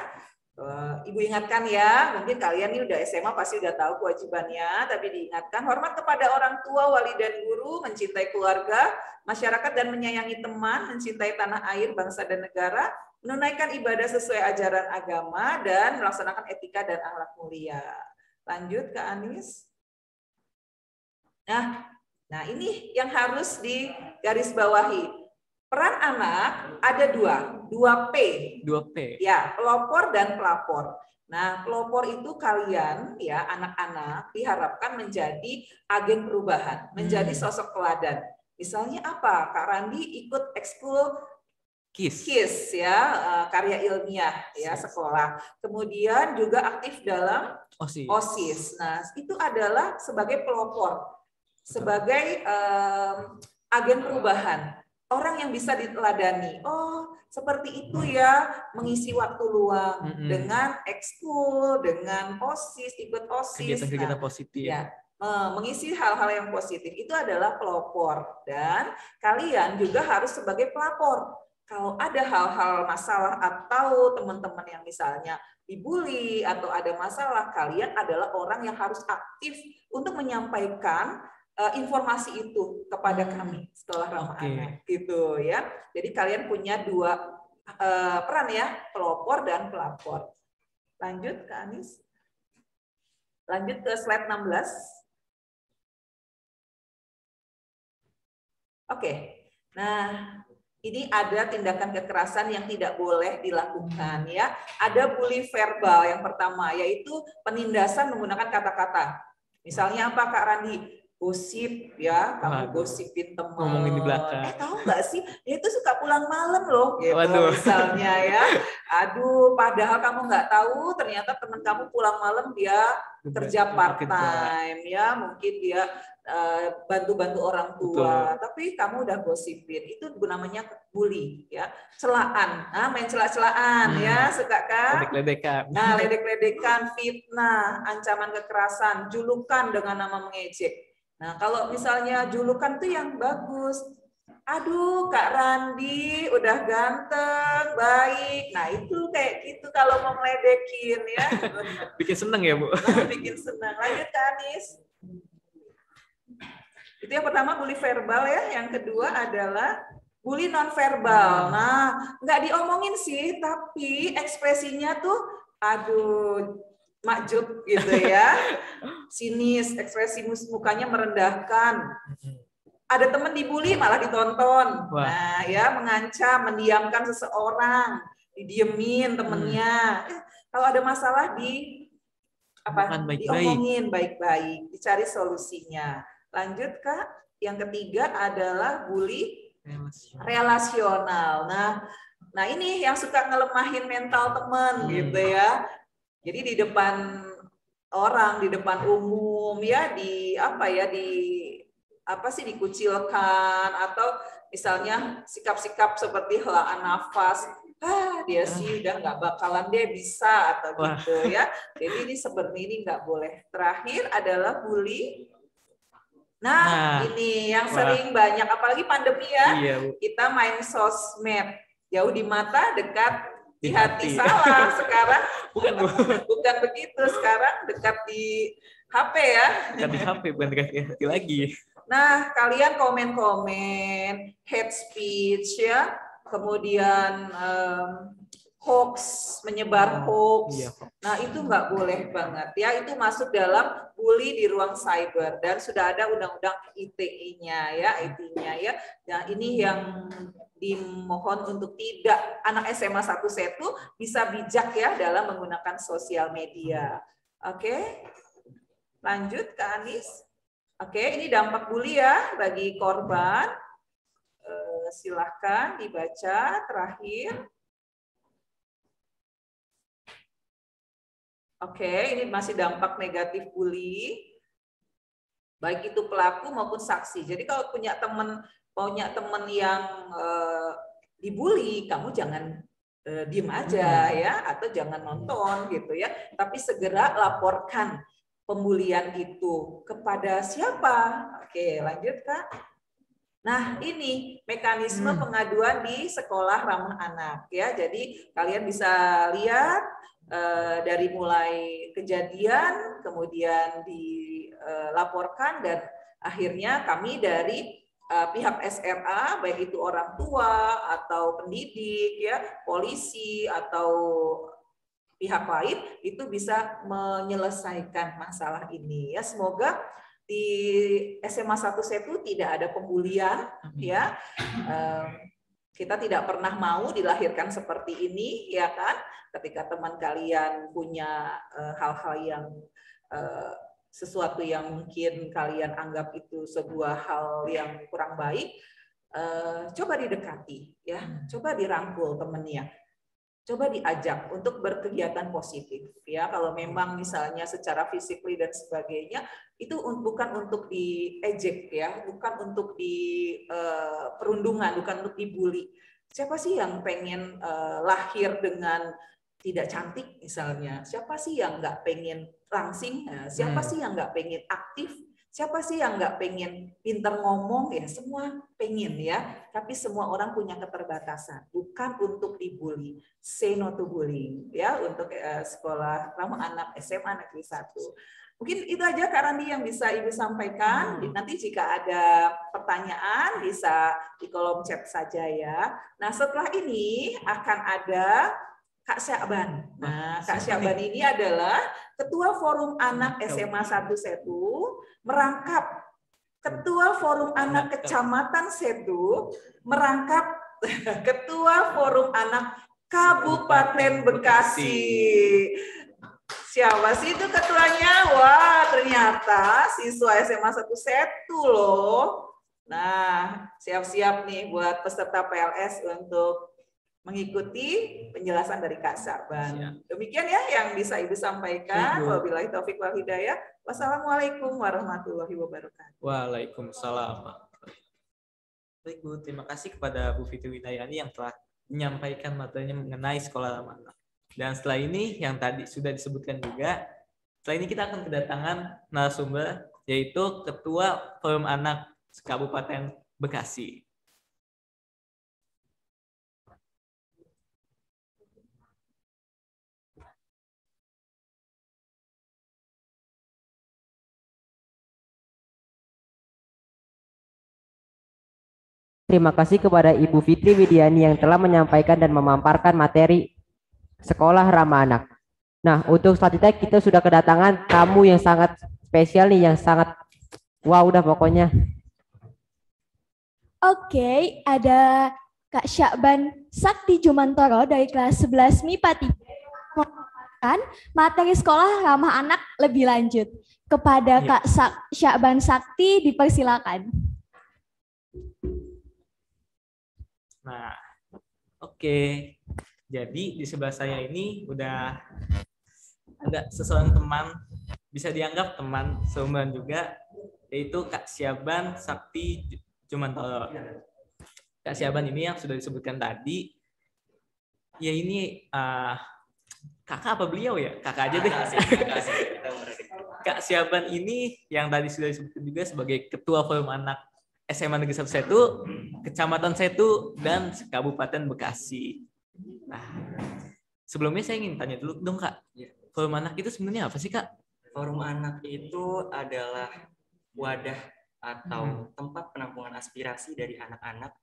Ibu ingatkan ya, mungkin kalian ini udah SMA pasti udah tahu kewajibannya, tapi diingatkan hormat kepada orang tua, wali dan guru, mencintai keluarga, masyarakat dan menyayangi teman, mencintai tanah air, bangsa dan negara, menunaikan ibadah sesuai ajaran agama dan melaksanakan etika dan akhlak mulia. Lanjut ke Anis. Nah ini yang harus digarisbawahi. Peran anak ada dua P. 2P. Ya, pelopor dan pelapor. Nah, pelopor itu kalian ya anak-anak diharapkan menjadi agen perubahan, menjadi sosok teladan. Misalnya apa? Kak Randi ikut ekskul KIS ya, karya ilmiah ya sekolah. Kemudian juga aktif dalam OSIS. Nah, itu adalah sebagai pelopor, sebagai agen perubahan. Orang yang bisa diteladani. Oh, seperti itu ya, mengisi waktu luang dengan ekskul, dengan OSIS, ikut OSIS. Kegiatan-kegiatan positif. Ya, mengisi hal-hal yang positif itu adalah pelopor. Dan kalian juga harus sebagai pelapor. Kalau ada hal-hal masalah atau teman-teman yang misalnya dibully atau ada masalah, kalian adalah orang yang harus aktif untuk menyampaikan informasi itu kepada kami sekolah ramah anak gitu ya. Jadi kalian punya dua peran ya, pelopor dan pelapor. Lanjut Kak Anis. Lanjut ke slide 16. Oke. Nah, ini ada tindakan kekerasan yang tidak boleh dilakukan ya. Ada bully verbal yang pertama yaitu penindasan menggunakan kata-kata. Misalnya apa Kak Randi? Gosip ya, kamu gosipin teman. Ngomongin di belakang. Tahu nggak sih, dia itu suka pulang malam loh, gitu misalnya ya. Aduh, padahal kamu nggak tahu, ternyata teman kamu pulang malam dia kerja part time ya, mungkin dia bantu-bantu orang tua. Betul. Tapi kamu udah gosipin, itu namanya bully ya, celaan. Nah, main celah-celahan ya, suka kan? Ledek-ledekan. Nah, ledek-ledekan, fitnah, ancaman kekerasan, julukan dengan nama mengejek. Nah, kalau misalnya julukan tuh yang bagus. Aduh, Kak Randi udah ganteng, baik. Nah, itu kayak gitu kalau mau ngeledekin ya. Bikin seneng ya, Bu? Bikin seneng. Lanjut, Kak Anis. Itu yang pertama bully verbal ya. Yang kedua adalah bully nonverbal. Nah, nggak diomongin sih, tapi ekspresinya tuh, aduh, makjub gitu ya, sinis, ekspresi mukanya merendahkan. Ada teman dibully malah ditonton. Wah. Nah ya, mengancam, mendiamkan seseorang, didiemin temennya. Kalau ada masalah diomongin baik-baik, dicari solusinya. Lanjut Kak, yang ketiga adalah bully relasional. Nah ini yang suka ngelemahin mental teman gitu ya. Jadi di depan orang, di depan umum ya, dikucilkan atau misalnya sikap-sikap seperti helaan nafas. Dia sih udah nggak bakalan dia bisa atau gitu ya. Jadi ini seperti ini nggak boleh. Terakhir adalah bully. Nah, ini yang sering banyak, apalagi pandemi ya. Iya, kita main sosmed, jauh di mata, dekat di hati. Salah sekarang. Bukan begitu, sekarang dekat di HP ya. Dekat di HP, bukan dekat di hati lagi. Nah, kalian komen-komen hate speech ya, kemudian hoax, menyebar hoax. Iya. Nah, itu nggak boleh banget ya. Itu masuk dalam bully di ruang cyber dan sudah ada undang-undang ITE-nya ya, IT-nya ya. Nah, ini yang dimohon untuk tidak anak SMA 1 itu bisa bijak ya dalam menggunakan sosial media. Oke. Lanjut ke Anis. Oke, ini dampak bully ya bagi korban. Silahkan dibaca terakhir. Oke, ini masih dampak negatif bully, baik itu pelaku maupun saksi. Jadi kalau punya teman yang dibully, kamu jangan diem aja ya, atau jangan nonton gitu ya. Tapi segera laporkan pembulian itu kepada siapa? Oke, lanjut Kak. Nah, ini mekanisme pengaduan di sekolah ramah anak ya. Jadi kalian bisa lihat dari mulai kejadian, kemudian dilaporkan, dan akhirnya kami dari pihak SMA, baik itu orang tua atau pendidik, ya, polisi atau pihak lain, itu bisa menyelesaikan masalah ini. Ya, semoga di SMA 1 Setu tidak ada pembulian, ya. Kita tidak pernah mau dilahirkan seperti ini, ya kan? Ketika teman kalian punya hal-hal yang sesuatu yang mungkin kalian anggap itu sebuah hal yang kurang baik, coba didekati, ya, coba dirangkul temennya, coba diajak untuk berkegiatan positif, ya. Kalau memang misalnya secara fisik dan sebagainya itu bukan untuk diejek, ya, bukan untuk perundungan, bukan untuk dibully. Siapa sih yang pengen lahir dengan tidak cantik misalnya? Siapa sih yang nggak pengen langsing? Siapa sih yang nggak pengen aktif? Siapa sih yang nggak pengen pinter ngomong? Ya, semua pengen, ya. Tapi semua orang punya keterbatasan. Bukan untuk dibully. Say no to bullying, ya, untuk sekolah ramah anak SMA Negeri 1. Mungkin itu aja Kak Randi yang bisa Ibu sampaikan. Nanti jika ada pertanyaan bisa di kolom chat saja, ya. Nah, setelah ini akan ada Kak Syakban. Nah, Kak Syakban ini adalah Ketua Forum Anak SMA 1 Setu, merangkap Ketua Forum Anak Kecamatan Setu, merangkap Ketua Forum Anak Kabupaten Bekasi. Siapa sih itu ketuanya? Wah, ternyata siswa SMA 1 Setu loh. Nah, siap-siap nih buat peserta PLS untuk mengikuti penjelasan dari Kak Syakban. Demikian ya yang bisa Ibu sampaikan. Wabillahi taufik wal hidayah. Wassalamualaikum warahmatullahi wabarakatuh. Waalaikumsalam. Baik Bu, terima kasih kepada Bu Fitri Widayani yang telah menyampaikan materinya mengenai sekolah ramah anak. Dan setelah ini yang tadi sudah disebutkan juga, setelah ini kita akan kedatangan narasumber, yaitu Ketua Forum Anak Kabupaten Bekasi. Terima kasih kepada Ibu Fitri Widiani yang telah menyampaikan dan memaparkan materi sekolah ramah anak. Nah, untuk selanjutnya kita sudah kedatangan tamu yang sangat spesial nih, yang sangat wow dah pokoknya. Oke, ada Kak Syakban Sakti Jumantoro dari kelas 11 MIPA 3 memaparkan materi sekolah ramah anak lebih lanjut. Kepada Kak Syakban Sakti dipersilakan. Nah, oke. Jadi di sebelah saya ini udah ada seseorang teman, bisa dianggap teman seumuran juga, yaitu Kak Syakban Sakti Jumantoro. Kak Syakban ini yang sudah disebutkan tadi, ya ini kakak apa beliau ya? Kakak aja deh. Kak Syakban ini yang tadi sudah disebutkan juga sebagai Ketua Forum Anak SMA Negeri 1 Setu, Kecamatan Setu, dan Kabupaten Bekasi. Nah, sebelumnya saya ingin tanya dulu dong Kak, Forum Anak itu sebenarnya apa sih Kak? Forum Anak itu adalah wadah atau tempat penampungan aspirasi dari anak-anak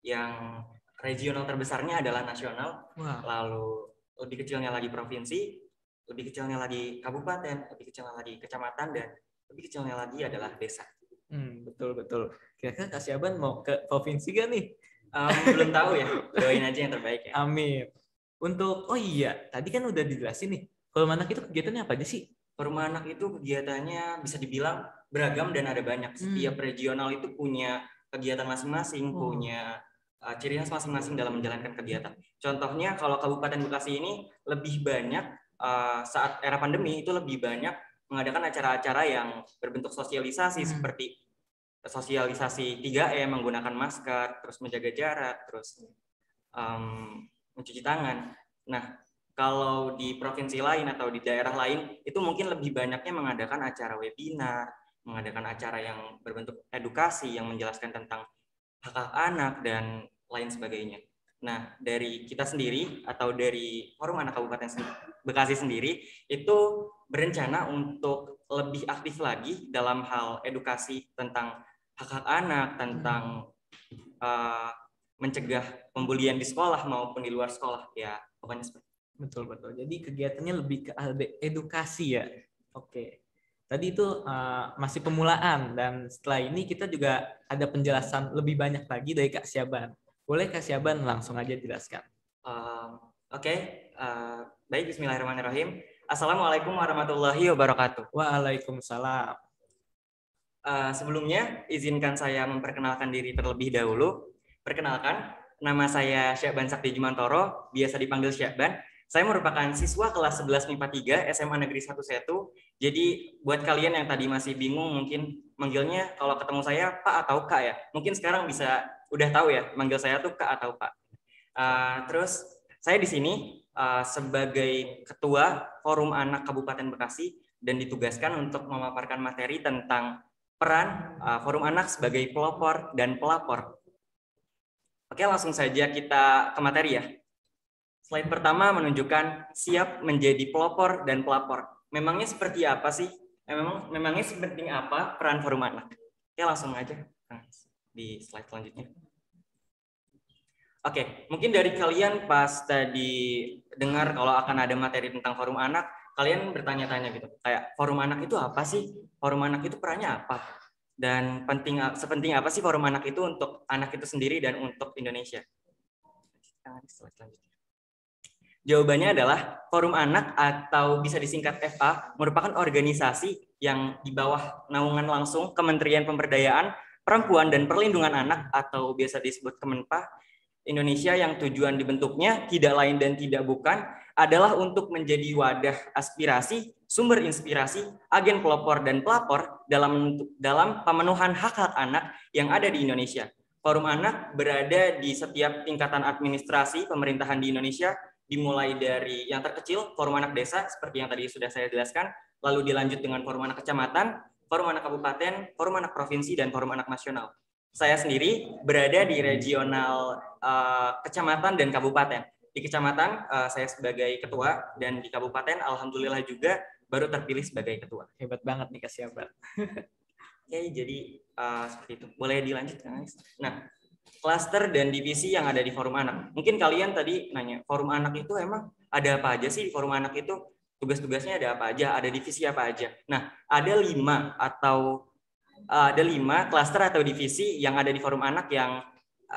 yang regional terbesarnya adalah nasional, Wah. lalu lebih kecilnya lagi provinsi, lebih kecilnya lagi kabupaten, lebih kecilnya lagi kecamatan, dan lebih kecilnya lagi adalah desa. Betul. Kira-kira Kak Syaban mau ke provinsi gak nih? Belum tahu ya, doain aja yang terbaik ya. Amin. Oh iya, tadi kan udah dijelasin nih. Forum Anak itu kegiatannya apa aja sih? Forum Anak itu kegiatannya bisa dibilang beragam dan ada banyak. Setiap regional itu punya kegiatan masing-masing, punya ciri khas masing-masing dalam menjalankan kegiatan. Contohnya kalau Kabupaten Bekasi ini lebih banyak saat era pandemi itu lebih banyak mengadakan acara-acara yang berbentuk sosialisasi seperti sosialisasi 3M, menggunakan masker, terus menjaga jarak, terus mencuci tangan. Nah, kalau di provinsi lain atau di daerah lain itu mungkin lebih banyaknya mengadakan acara webinar, mengadakan acara yang berbentuk edukasi yang menjelaskan tentang hak-hak anak dan lain sebagainya. Nah, dari kita sendiri atau dari Forum Anak Kabupaten Bekasi sendiri itu berencana untuk lebih aktif lagi dalam hal edukasi tentang hak-hak anak, tentang mencegah pembulian di sekolah maupun di luar sekolah, ya pokoknya seperti itu. Betul. Jadi kegiatannya lebih ke edukasi ya. Oke. Tadi itu masih pemulaan, dan setelah ini kita juga ada penjelasan lebih banyak lagi dari Kak Syaban. Boleh Kak Syaban langsung aja jelaskan. Baik, bismillahirrahmanirrahim. Assalamualaikum warahmatullahi wabarakatuh. Waalaikumsalam. Sebelumnya, izinkan saya memperkenalkan diri terlebih dahulu. Perkenalkan, nama saya Syaban Sakti Jumantoro, biasa dipanggil Syaban. Saya merupakan siswa kelas 11 MIPA 3 SMA Negeri 1 Setu. Jadi buat kalian yang tadi masih bingung mungkin manggilnya kalau ketemu saya Pak atau Kak ya. Mungkin sekarang bisa udah tahu ya manggil saya tuh Kak atau Pak. Terus saya di sini sebagai Ketua Forum Anak Kabupaten Bekasi dan ditugaskan untuk memaparkan materi tentang peran Forum Anak sebagai pelopor dan pelapor. Oke, langsung saja kita ke materi ya. Slide pertama menunjukkan siap menjadi pelopor dan pelapor. Memangnya seperti apa sih? Memangnya sepenting apa peran Forum Anak? Oke, langsung aja di slide selanjutnya. Oke, mungkin dari kalian pas tadi dengar kalau akan ada materi tentang Forum Anak, kalian bertanya-tanya gitu, kayak Forum Anak itu apa sih? Forum Anak itu perannya apa? Dan sepenting apa sih Forum Anak itu untuk anak itu sendiri dan untuk Indonesia? Jawabannya adalah Forum Anak atau bisa disingkat FA merupakan organisasi yang di bawah naungan langsung Kementerian Pemberdayaan Perempuan dan Perlindungan Anak atau biasa disebut Kemenpa Indonesia, yang tujuan dibentuknya tidak lain dan tidak bukan adalah untuk menjadi wadah aspirasi, sumber inspirasi, agen pelopor dan pelapor dalam pemenuhan hak-hak anak yang ada di Indonesia. Forum Anak berada di setiap tingkatan administrasi pemerintahan di Indonesia, dimulai dari yang terkecil, Forum Anak Desa, seperti yang tadi sudah saya jelaskan, lalu dilanjut dengan Forum Anak Kecamatan, Forum Anak Kabupaten, Forum Anak Provinsi, dan Forum Anak Nasional. Saya sendiri berada di regional kecamatan dan kabupaten. Di kecamatan saya sebagai ketua, dan di kabupaten alhamdulillah juga baru terpilih sebagai ketua. Hebat banget nih Kak Syaban. Oke, jadi seperti itu. Boleh dilanjutkan? Nah, klaster dan divisi yang ada di Forum Anak. Mungkin kalian tadi nanya, Forum Anak itu emang ada apa aja sih? Forum Anak itu tugas-tugasnya ada apa aja? Ada divisi apa aja? Nah, ada 5 klaster atau divisi yang ada di Forum Anak, yang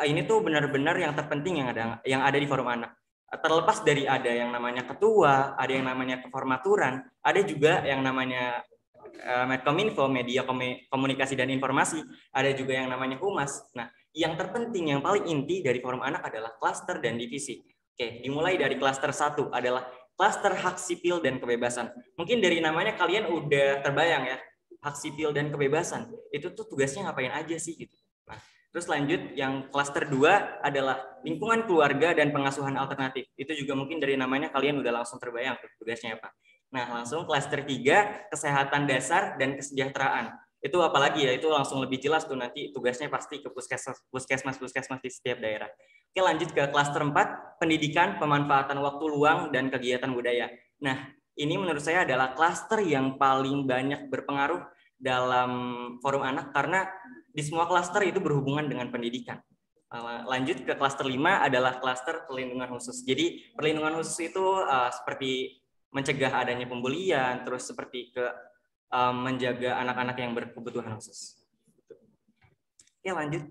ini tuh benar-benar yang terpenting yang ada di Forum Anak. Terlepas dari ada yang namanya ketua, ada yang namanya keformaturan, ada juga yang namanya Medkominfo, media komunikasi dan informasi, ada juga yang namanya humas. Nah, yang terpenting, yang paling inti dari Forum Anak adalah klaster dan divisi. Oke, dimulai dari klaster 1 adalah klaster hak sipil dan kebebasan. Mungkin dari namanya kalian udah terbayang ya, hak sipil dan kebebasan. Itu tuh tugasnya ngapain aja sih gitu. Nah, terus lanjut yang klaster 2 adalah lingkungan keluarga dan pengasuhan alternatif. Itu juga mungkin dari namanya kalian udah langsung terbayang tuh tugasnya apa. Nah, langsung klaster 3 kesehatan dasar dan kesejahteraan. Itu apalagi ya, itu langsung lebih jelas tuh nanti tugasnya pasti ke puskesmas di setiap daerah. Oke, lanjut ke klaster 4 pendidikan, pemanfaatan waktu luang dan kegiatan budaya. Nah, ini menurut saya adalah klaster yang paling banyak berpengaruh dalam Forum Anak karena di semua klaster itu berhubungan dengan pendidikan. Lanjut ke klaster 5 adalah klaster perlindungan khusus. Jadi perlindungan khusus itu seperti mencegah adanya pembulian, terus seperti menjaga anak-anak yang berkebutuhan khusus. Oke, lanjut.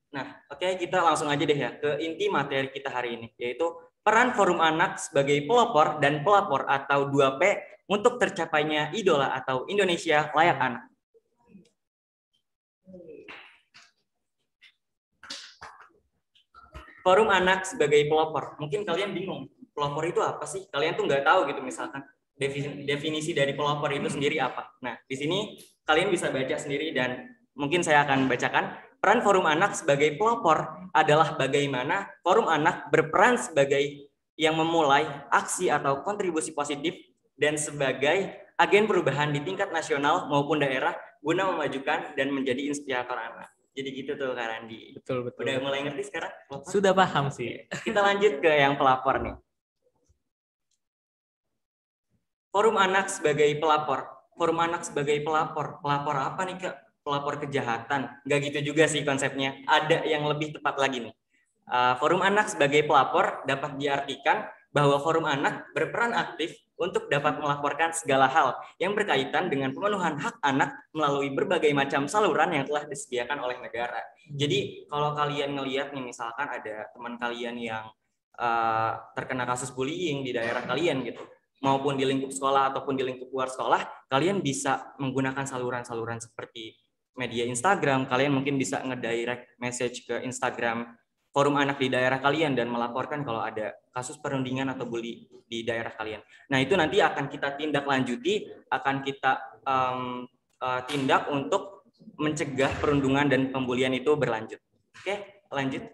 Nah, oke, kita langsung aja deh ya ke inti materi kita hari ini, yaitu peran forum anak sebagai pelopor dan pelapor atau 2P untuk tercapainya idola atau Indonesia layak anak. Forum anak sebagai pelopor. Mungkin kalian bingung, pelopor itu apa sih? Kalian tuh nggak tahu gitu misalkan definisi dari pelopor itu sendiri apa. Nah, di sini kalian bisa baca sendiri dan mungkin saya akan bacakan. Peran forum anak sebagai pelopor adalah bagaimana forum anak berperan sebagai yang memulai aksi atau kontribusi positif dan sebagai agen perubahan di tingkat nasional maupun daerah guna memajukan dan menjadi inspirator anak. Jadi gitu tuh Kak Randi. Betul. Udah mulai ngerti sekarang? Sudah paham sih. Kita lanjut ke yang pelapor nih. Forum anak sebagai pelapor. Forum anak sebagai pelapor. Pelapor apa nih Kak? Pelapor kejahatan. Nggak gitu juga sih konsepnya. Ada yang lebih tepat lagi nih. Forum anak sebagai pelapor dapat diartikan bahwa forum anak berperan aktif untuk dapat melaporkan segala hal yang berkaitan dengan pemenuhan hak anak melalui berbagai macam saluran yang telah disediakan oleh negara. Jadi kalau kalian ngelihat nih misalkan ada teman kalian yang terkena kasus bullying di daerah kalian gitu, maupun di lingkup sekolah ataupun di lingkup luar sekolah, kalian bisa menggunakan saluran-saluran seperti media Instagram, kalian mungkin bisa ngedirect message ke Instagram forum anak di daerah kalian dan melaporkan kalau ada kasus perundingan atau bully di daerah kalian. Nah, itu nanti akan kita tindak lanjuti, akan kita tindak untuk mencegah perundungan dan pembulian itu berlanjut. Oke, lanjut.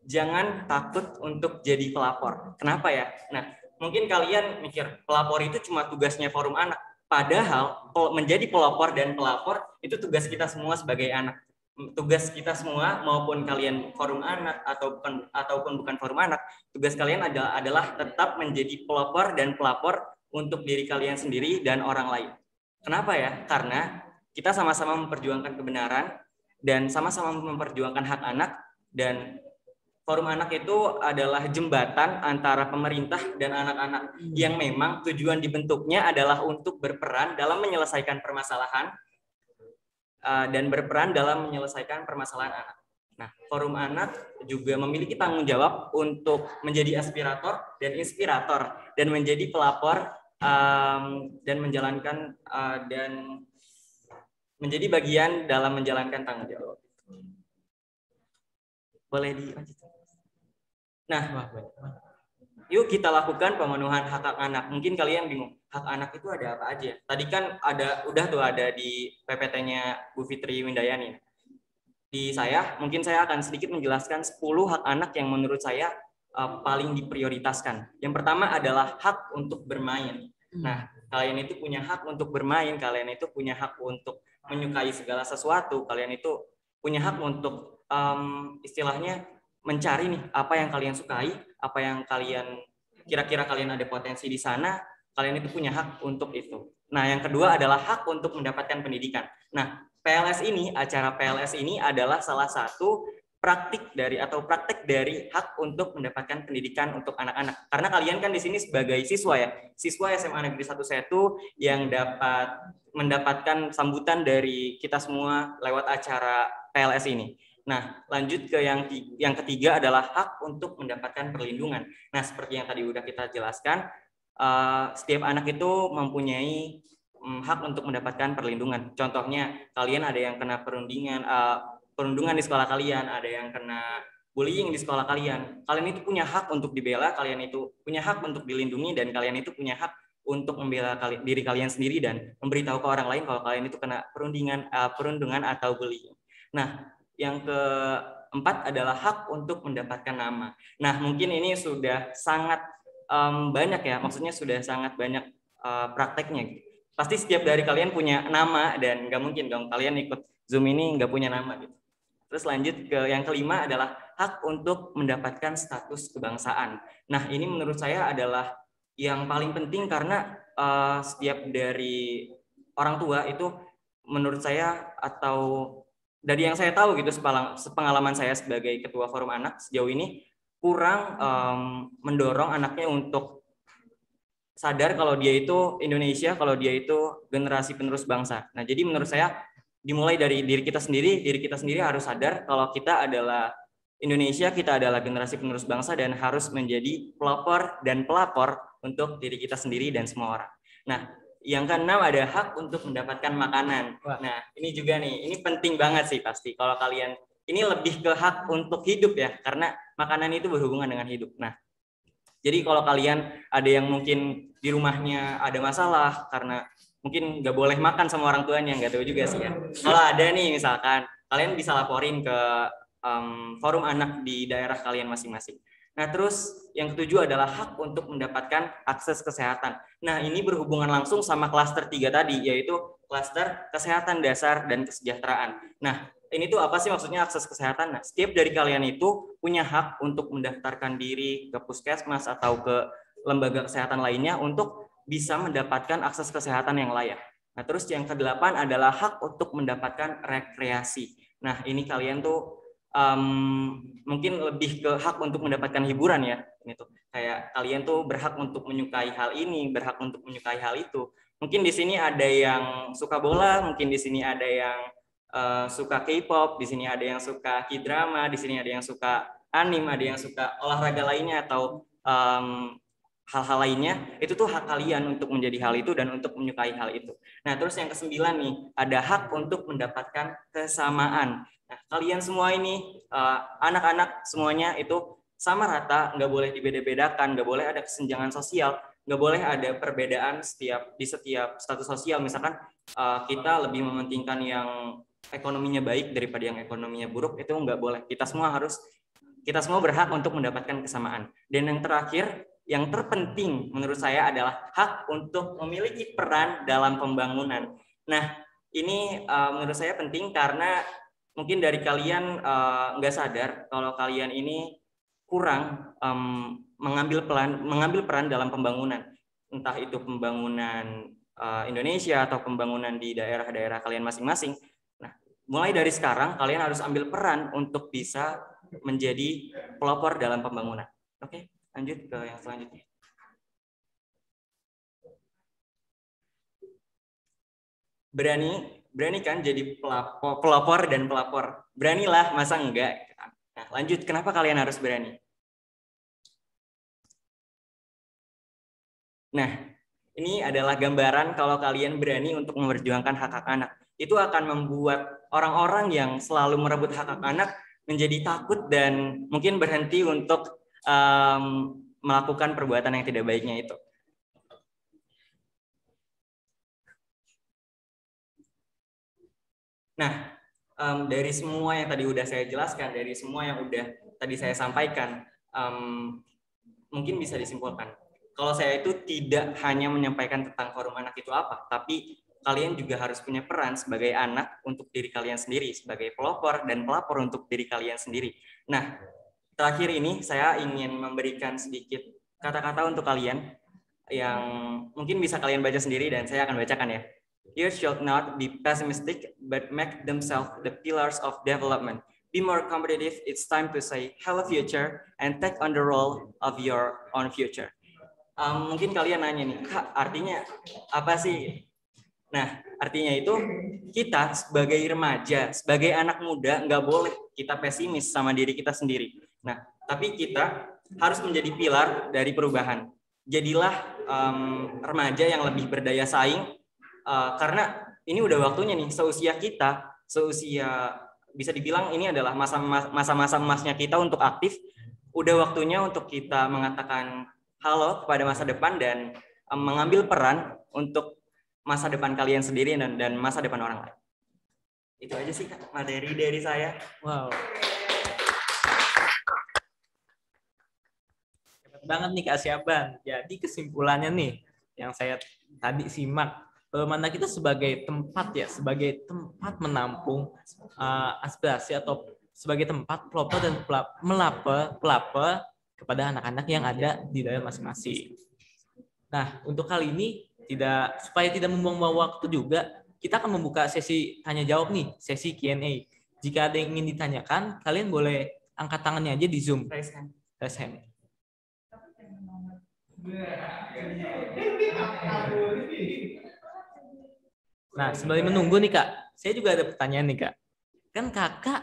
Jangan takut untuk jadi pelapor. Kenapa ya? Nah, mungkin kalian mikir pelapor itu cuma tugasnya forum anak. Padahal menjadi pelopor dan pelapor itu tugas kita semua sebagai anak. Tugas kita semua maupun kalian forum anak ataupun bukan forum anak, tugas kalian adalah tetap menjadi pelopor dan pelapor untuk diri kalian sendiri dan orang lain. Kenapa ya? Karena kita sama-sama memperjuangkan kebenaran dan sama-sama memperjuangkan hak anak, dan forum anak itu adalah jembatan antara pemerintah dan anak-anak yang memang tujuan dibentuknya adalah untuk berperan dalam menyelesaikan permasalahan dan berperan dalam menyelesaikan permasalahan anak. Nah, forum anak juga memiliki tanggung jawab untuk menjadi aspirator dan inspirator dan menjadi pelapor dan menjalankan dan menjadi bagian dalam menjalankan tanggung jawab. Boleh dilanjutkan? Nah, yuk kita lakukan pemenuhan hak anak. Mungkin kalian bingung, hak anak itu ada apa aja? Tadi kan ada di PPT-nya Bu Fitri Windayani. Di saya, mungkin saya akan sedikit menjelaskan 10 hak anak yang menurut saya paling diprioritaskan. Yang pertama adalah hak untuk bermain. Nah, kalian itu punya hak untuk bermain, kalian itu punya hak untuk menyukai segala sesuatu, kalian itu punya hak untuk istilahnya mencari nih apa yang kalian sukai, apa yang kalian kira-kira kalian ada potensi di sana, kalian itu punya hak untuk itu. Nah, yang kedua adalah hak untuk mendapatkan pendidikan. Nah, acara PLS ini adalah salah satu praktek dari hak untuk mendapatkan pendidikan untuk anak-anak. Karena kalian kan di sini sebagai siswa ya, siswa SMA Negeri 1 Setu yang dapat mendapatkan sambutan dari kita semua lewat acara PLS ini. Nah, lanjut ke yang ketiga adalah hak untuk mendapatkan perlindungan. Nah, seperti yang tadi udah kita jelaskan, setiap anak itu mempunyai hak untuk mendapatkan perlindungan. Contohnya, kalian ada yang kena perundungan di sekolah kalian, ada yang kena bullying di sekolah kalian. Kalian itu punya hak untuk dibela, kalian itu punya hak untuk dilindungi, dan kalian itu punya hak untuk membela diri kalian sendiri dan memberitahu ke orang lain kalau kalian itu kena perundungan atau bullying. Nah, yang keempat adalah hak untuk mendapatkan nama. Nah, mungkin ini sudah sangat banyak ya, maksudnya sudah sangat banyak prakteknya. Pasti setiap dari kalian punya nama dan nggak mungkin dong kalian ikut Zoom ini nggak punya nama gitu. Terus lanjut ke yang kelima adalah hak untuk mendapatkan status kebangsaan. Nah, ini menurut saya adalah yang paling penting karena setiap dari orang tua itu menurut saya atau dari yang saya tahu gitu, sepengalaman saya sebagai ketua forum anak sejauh ini kurang mendorong anaknya untuk sadar kalau dia itu Indonesia, kalau dia itu generasi penerus bangsa. Nah, jadi menurut saya dimulai dari diri kita sendiri harus sadar kalau kita adalah Indonesia, kita adalah generasi penerus bangsa dan harus menjadi pelopor dan pelapor untuk diri kita sendiri dan semua orang. Nah, yang keenam ada hak untuk mendapatkan makanan. Nah, ini juga nih, ini penting banget sih pasti. Kalau kalian, ini lebih ke hak untuk hidup ya, karena makanan itu berhubungan dengan hidup. Nah, jadi kalau kalian ada yang mungkin di rumahnya ada masalah karena mungkin nggak boleh makan sama orang tuanya, nggak tahu juga sih ya. Kalau ada nih misalkan, kalian bisa laporin ke forum anak di daerah kalian masing-masing. Nah, terus yang ketujuh adalah hak untuk mendapatkan akses kesehatan. Nah, ini berhubungan langsung sama klaster 3 tadi, yaitu klaster kesehatan dasar dan kesejahteraan. Nah, ini tuh apa sih maksudnya akses kesehatan? Nah, setiap dari kalian itu punya hak untuk mendaftarkan diri ke puskesmas atau ke lembaga kesehatan lainnya untuk bisa mendapatkan akses kesehatan yang layak. Nah, terus yang ke-8 adalah hak untuk mendapatkan rekreasi. Nah, ini kalian tuh mungkin lebih ke hak untuk mendapatkan hiburan ya. Ini tuh kayak kalian tuh berhak untuk menyukai hal ini, berhak untuk menyukai hal itu. Mungkin di sini ada yang suka bola, mungkin di sini ada yang suka K-pop, di sini ada yang suka K-drama, di sini ada yang suka anime, ada yang suka olahraga lainnya atau hal-hal lainnya. Itu tuh hak kalian untuk menjadi hal itu dan untuk menyukai hal itu. Nah, terus yang ke-9 nih, ada hak untuk mendapatkan kesamaan. Nah, kalian semua ini anak-anak semuanya itu sama rata, nggak boleh dibeda-bedakan, nggak boleh ada kesenjangan sosial, nggak boleh ada perbedaan di setiap status sosial. Misalkan kita lebih mementingkan yang ekonominya baik daripada yang ekonominya buruk, itu nggak boleh. Kita semua berhak untuk mendapatkan kesamaan. Dan yang terakhir, yang terpenting menurut saya adalah hak untuk memiliki peran dalam pembangunan. Nah, ini menurut saya penting karena mungkin dari kalian nggak sadar kalau kalian ini kurang mengambil peran dalam pembangunan, entah itu pembangunan Indonesia atau pembangunan di daerah-daerah kalian masing-masing. Nah, mulai dari sekarang kalian harus ambil peran untuk bisa menjadi pelopor dalam pembangunan. Oke, lanjut ke yang selanjutnya. Berani kan jadi pelopor dan pelapor. Beranilah, masa enggak? Nah, lanjut, kenapa kalian harus berani? Nah, ini adalah gambaran kalau kalian berani untuk memperjuangkan hak-hak anak. Itu akan membuat orang-orang yang selalu merebut hak-hak anak menjadi takut dan mungkin berhenti untuk melakukan perbuatan yang tidak baiknya itu. Nah, dari semua yang tadi udah saya jelaskan, dari semua yang udah tadi saya sampaikan, mungkin bisa disimpulkan. Kalau saya itu tidak hanya menyampaikan tentang forum anak itu apa, tapi kalian juga harus punya peran sebagai anak untuk diri kalian sendiri, sebagai pelopor dan pelapor untuk diri kalian sendiri. Nah, terakhir ini saya ingin memberikan sedikit kata-kata untuk kalian yang mungkin bisa kalian baca sendiri dan saya akan bacakan ya. You should not be pessimistic, but make themselves the pillars of development. Be more competitive. It's time to say hello future and take on the role of your own future. Mungkin kalian nanya nih, Kak, artinya apa sih? Nah, artinya itu kita sebagai remaja, sebagai anak muda, nggak boleh kita pesimis sama diri kita sendiri. Nah, tapi kita harus menjadi pilar dari perubahan. Jadilah remaja yang lebih berdaya saing, karena ini udah waktunya nih, seusia kita, bisa dibilang ini adalah masa-masa emasnya kita untuk aktif. Udah waktunya untuk kita mengatakan halo kepada masa depan dan mengambil peran untuk masa depan kalian sendiri dan masa depan orang lain. Itu aja sih Kak, materi dari saya. Wow. Hebat banget nih Kak Syaban. Jadi kesimpulannya nih yang saya tadi simak, mana kita sebagai tempat menampung aspirasi atau sebagai tempat pelopor dan pelapor kepada anak-anak yang ada di daerah masing-masing. Nah, untuk kali ini supaya tidak membuang-buang waktu juga, kita akan membuka sesi tanya jawab nih, sesi Q&A. Jika ada yang ingin ditanyakan, kalian boleh angkat tangannya aja di Zoom. Raise hand. Raise hand. Nah, sembari menunggu nih Kak, saya juga ada pertanyaan nih Kak. Kan Kakak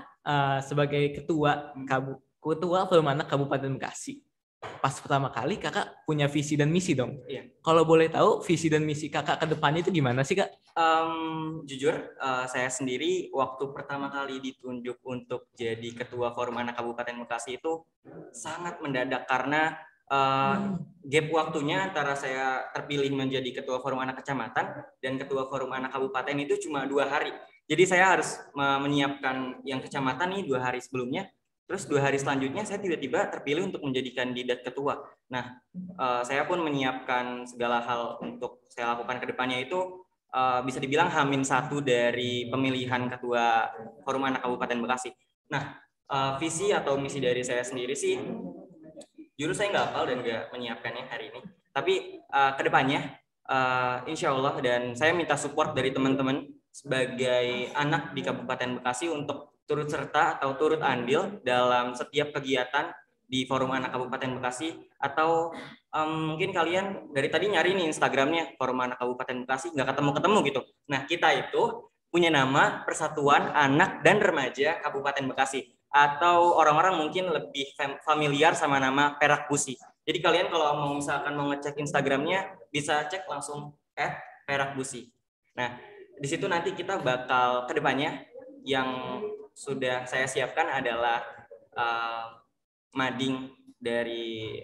sebagai ketua Forum Anak Kabupaten Bekasi, pas pertama kali Kakak punya visi dan misi dong. Iya. Kalau boleh tahu visi dan misi Kakak ke depannya itu gimana sih Kak? Jujur, saya sendiri waktu pertama kali ditunjuk untuk jadi ketua Forum Anak Kabupaten Bekasi itu sangat mendadak karena gap waktunya antara saya terpilih menjadi ketua Forum Anak Kecamatan dan ketua Forum Anak Kabupaten itu cuma 2 hari. Jadi saya harus menyiapkan yang kecamatan nih 2 hari sebelumnya. Terus 2 hari selanjutnya saya tiba-tiba terpilih untuk menjadi kandidat ketua. Nah, saya pun menyiapkan segala hal untuk saya lakukan ke depannya itu bisa dibilang H-1 dari pemilihan ketua Forum Anak Kabupaten Bekasi. Nah, visi atau misi dari saya sendiri sih, jujur saya nggak hafal dan nggak menyiapkannya hari ini. Tapi ke depannya, insya Allah, dan saya minta support dari teman-teman sebagai anak di Kabupaten Bekasi untuk turut serta atau turut andil dalam setiap kegiatan di Forum Anak Kabupaten Bekasi, atau mungkin kalian dari tadi nyari nih Instagramnya Forum Anak Kabupaten Bekasi nggak ketemu-ketemu gitu. Nah, kita itu punya nama Persatuan Anak dan Remaja Kabupaten Bekasi, atau orang-orang mungkin lebih familiar sama nama Perak Busi. Jadi kalian kalau mau misalkan mau ngecek Instagramnya bisa cek langsung @perakbusi. Nah, di situ nanti kita bakal kedepannya yang sudah saya siapkan adalah mading dari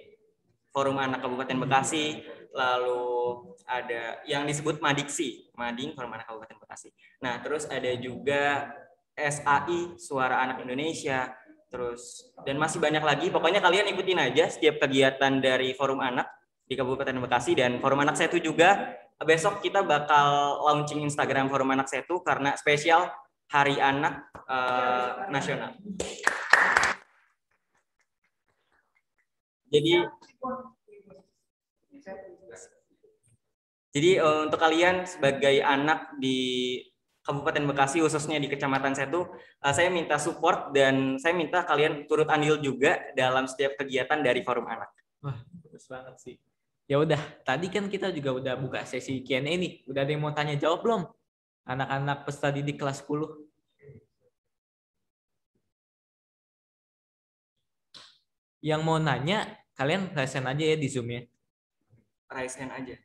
Forum Anak Kabupaten Bekasi, lalu ada yang disebut Madiksi, Mading Forum Anak Kabupaten Bekasi. Nah, terus ada juga SAI, Suara Anak Indonesia, terus dan masih banyak lagi. Pokoknya kalian ikutin aja setiap kegiatan dari Forum Anak di Kabupaten Bekasi, dan Forum Anak Setu juga besok kita bakal launching Instagram Forum Anak Setu karena spesial Hari Anak Nasional. Jadi untuk kalian sebagai anak di Kabupaten Bekasi, khususnya di Kecamatan Setu, saya minta support dan saya minta kalian turut andil juga dalam setiap kegiatan dari Forum Anak. Wah, bagus banget sih. Ya udah, tadi kan kita juga udah buka sesi Q&A nih. Udah ada yang mau tanya jawab belum? Anak-anak peserta didik kelas 10. Yang mau nanya, kalian raise hand aja ya di Zoom ya. Raise hand aja.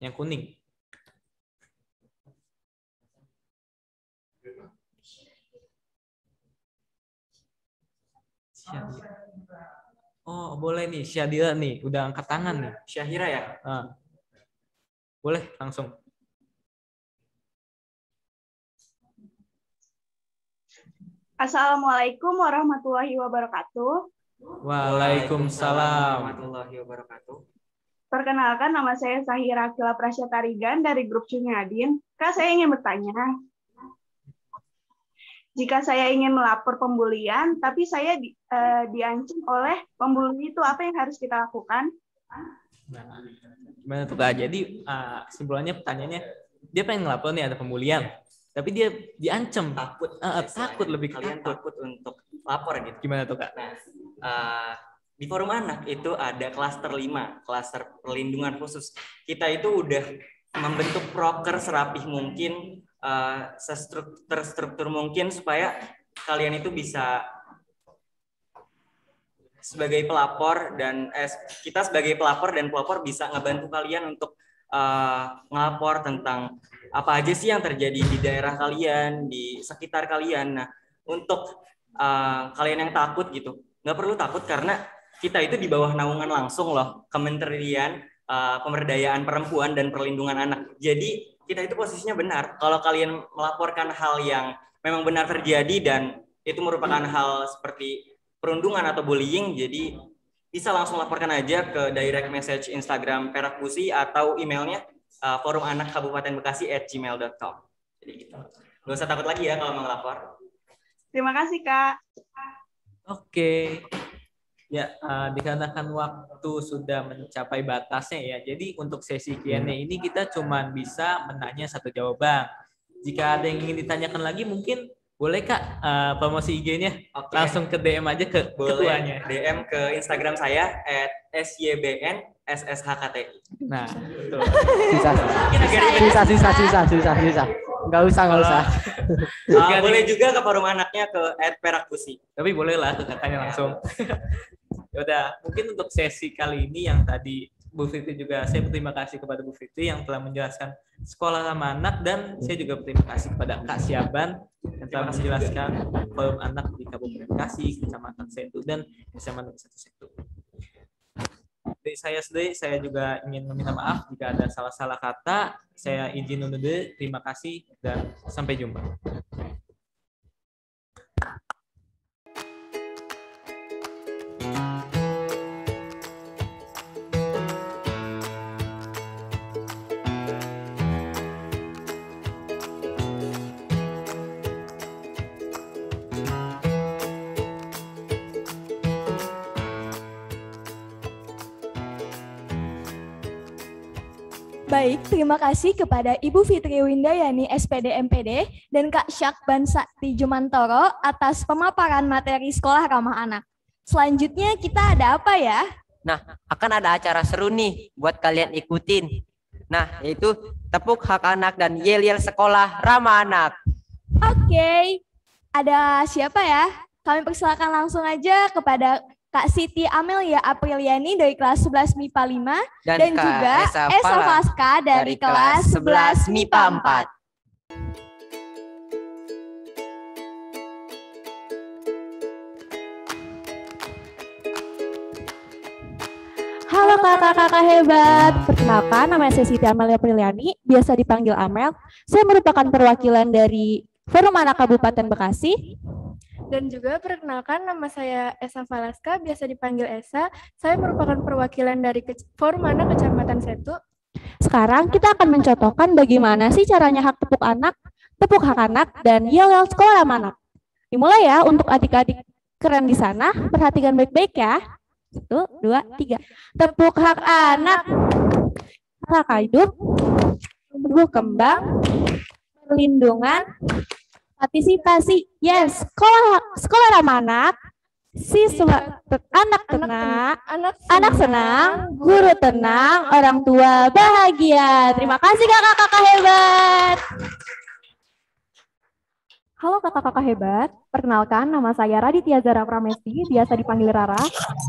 Yang kuning. Oh, boleh nih, Syadira nih, udah angkat tangan nih. Syahira ya? Boleh, langsung. Assalamualaikum warahmatullahi wabarakatuh. Waalaikumsalam warahmatullahi wabarakatuh. Perkenalkan, nama saya Sahira Akila Prasyatarigan dari grup Cunyadin. Kak, saya ingin bertanya. Jika saya ingin melapor pembulian, tapi saya diancam oleh pembuli, itu apa yang harus kita lakukan? Nah, gimana tuh Kak? Jadi kesimpulannya pertanyaannya, dia pengen ngelapor nih ada pembulian, tapi dia diancam. Takut lebih kalian takut untuk lapor gitu. Gimana tuh Kak? Nah, di Forum Anak itu ada klaster 5, klaster perlindungan khusus. Kita itu udah membentuk proker serapih mungkin, terstruktur mungkin supaya kalian itu bisa sebagai pelapor dan kita sebagai pelapor dan pelapor bisa ngebantu kalian untuk ngelapor tentang apa aja sih yang terjadi di daerah kalian, di sekitar kalian. Nah, untuk kalian yang takut gitu, nggak perlu takut karena kita itu di bawah naungan langsung loh Kementerian Pemberdayaan Perempuan dan Perlindungan Anak. Jadi kita itu posisinya benar. Kalau kalian melaporkan hal yang memang benar terjadi dan itu merupakan hal seperti perundungan atau bullying, jadi bisa langsung laporkan aja ke direct message Instagram Perak Busi atau emailnya forumanakkabupatenbekasi@gmail.com. Jadi gitu. Gak usah takut lagi ya kalau mau ngelapor. Terima kasih, Kak. Oke. Ya, dikarenakan waktu sudah mencapai batasnya ya. Jadi untuk sesi Q&A ini kita cuma bisa menanya 1 jawaban. Jika ada yang ingin ditanyakan lagi mungkin Boleh Kak promosi IG-nya? Oke. Langsung ke DM aja ke ketuanya. Boleh DM ke Instagram saya @sybnsshkti. Nah, betul. Susah. Nggak usah. Boleh juga ke forum anaknya ke @perakbusi. Tapi boleh lah ke kakaknya langsung. Yaudah, mungkin untuk sesi kali ini yang tadi Bu Fitri juga, saya berterima kasih kepada Bu Fitri yang telah menjelaskan sekolah ramah anak, dan saya juga berterima kasih kepada Kak Syaban yang telah menjelaskan forum anak di Kabupaten Bekasi, Kecamatan Setu, dan SMA Negeri 1 Setu. Dari saya sendiri, saya juga ingin meminta maaf jika ada salah-salah kata. Saya izin undur diri. Terima kasih dan sampai jumpa. Baik, terima kasih kepada Ibu Fitri Windayani, SPD MPD, dan Kak Syakban Sakti Jumantoro atas pemaparan materi sekolah ramah anak. Selanjutnya kita ada apa ya? Nah, akan ada acara seru nih buat kalian ikutin. Nah, yaitu tepuk hak anak dan yel-yel sekolah ramah anak. Oke, ada siapa ya? Kami persilakan langsung aja kepada Kak Siti Amelia Apriliani dari kelas 11 MIPA 5 dan Kak juga Esa Faska dari kelas 11 MIPA 4. Halo kakak-kakak hebat, perkenalkan nama saya Siti Amelia Apriliani, biasa dipanggil Amel. Saya merupakan perwakilan dari Forum Anak Kabupaten Bekasi. Dan juga perkenalkan nama saya Esa Falaska, biasa dipanggil Esa. Saya merupakan perwakilan dari Forum Anak Kecamatan Setu. Sekarang kita akan mencontohkan bagaimana sih caranya tepuk hak anak, dan yel-yel sekolah ramah anak. Dimulai ya untuk adik-adik keren di sana, perhatikan baik-baik ya. 1, 2, 3. Tepuk hak anak, hak hidup, tumbuh kembang, perlindungan, partisipasi, yes, sekolah ramah anak, siswa anak senang, guru tenang, orang tua bahagia. Terima kasih kakak-kakak hebat. Halo kakak-kakak hebat, perkenalkan nama saya Raditya Zara Pramesti, biasa dipanggil Rara.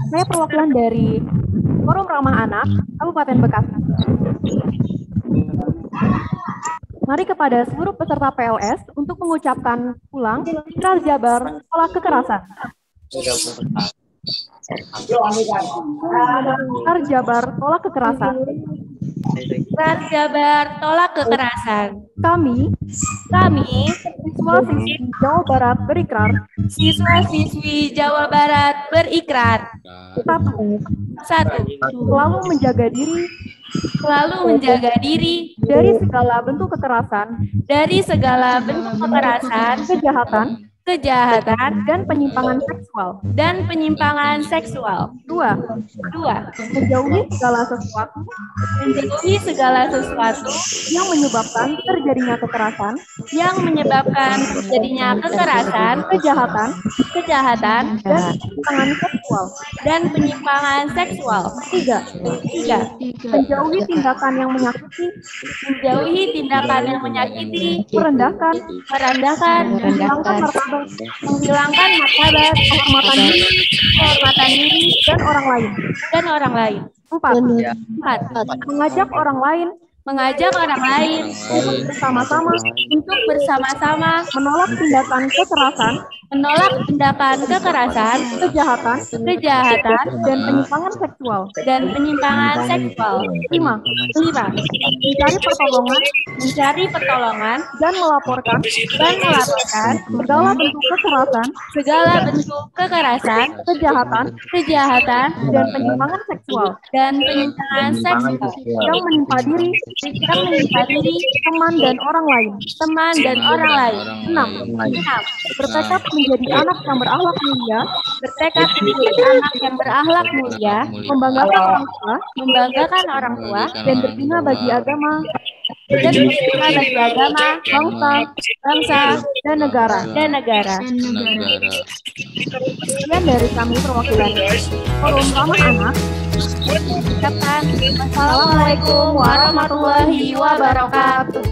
Saya perwakilan dari Forum Ramah Anak Kabupaten Bekasi. Mari kepada seluruh peserta PLS untuk mengucapkan ulang Ikrar Jabar Tolak Kekerasan. Ikrar Jabar Tolak Kekerasan. Ikrar Jabar Tolak Kekerasan. Kami siswa-siswi Jawa Barat berikrar. Siswa-siswi Jawa Barat berikrar. 1. Selalu menjaga diri dari segala bentuk kekerasan, kejahatan, dan penyimpangan seksual. 2. Menjauhi segala sesuatu yang menyebabkan terjadinya kekerasan, kejahatan, dan penyimpangan seksual. 3. Menjauhi tindakan yang menyakiti, merendahkan, menghilangkan martabat, kehormatan diri, dan orang lain. 4. Mengajak orang lain untuk bersama-sama menolak tindakan kekerasan, kejahatan, dan penyimpangan seksual. 5. Mencari pertolongan dan melaporkan segala bentuk kekerasan, kejahatan, dan penyimpangan seksual yang menimpa diri, teman dan orang lain. 6. Bertekad menjadi anak yang berakhlak mulia, membanggakan orang tua, dan berguna bagi agama dan perlindungan bagi agama, bangsa, dan negara. Sekian dari kami perwakilan Forum Ramah Anak. Ucapkan Assalamualaikum warahmatullahi wabarakatuh.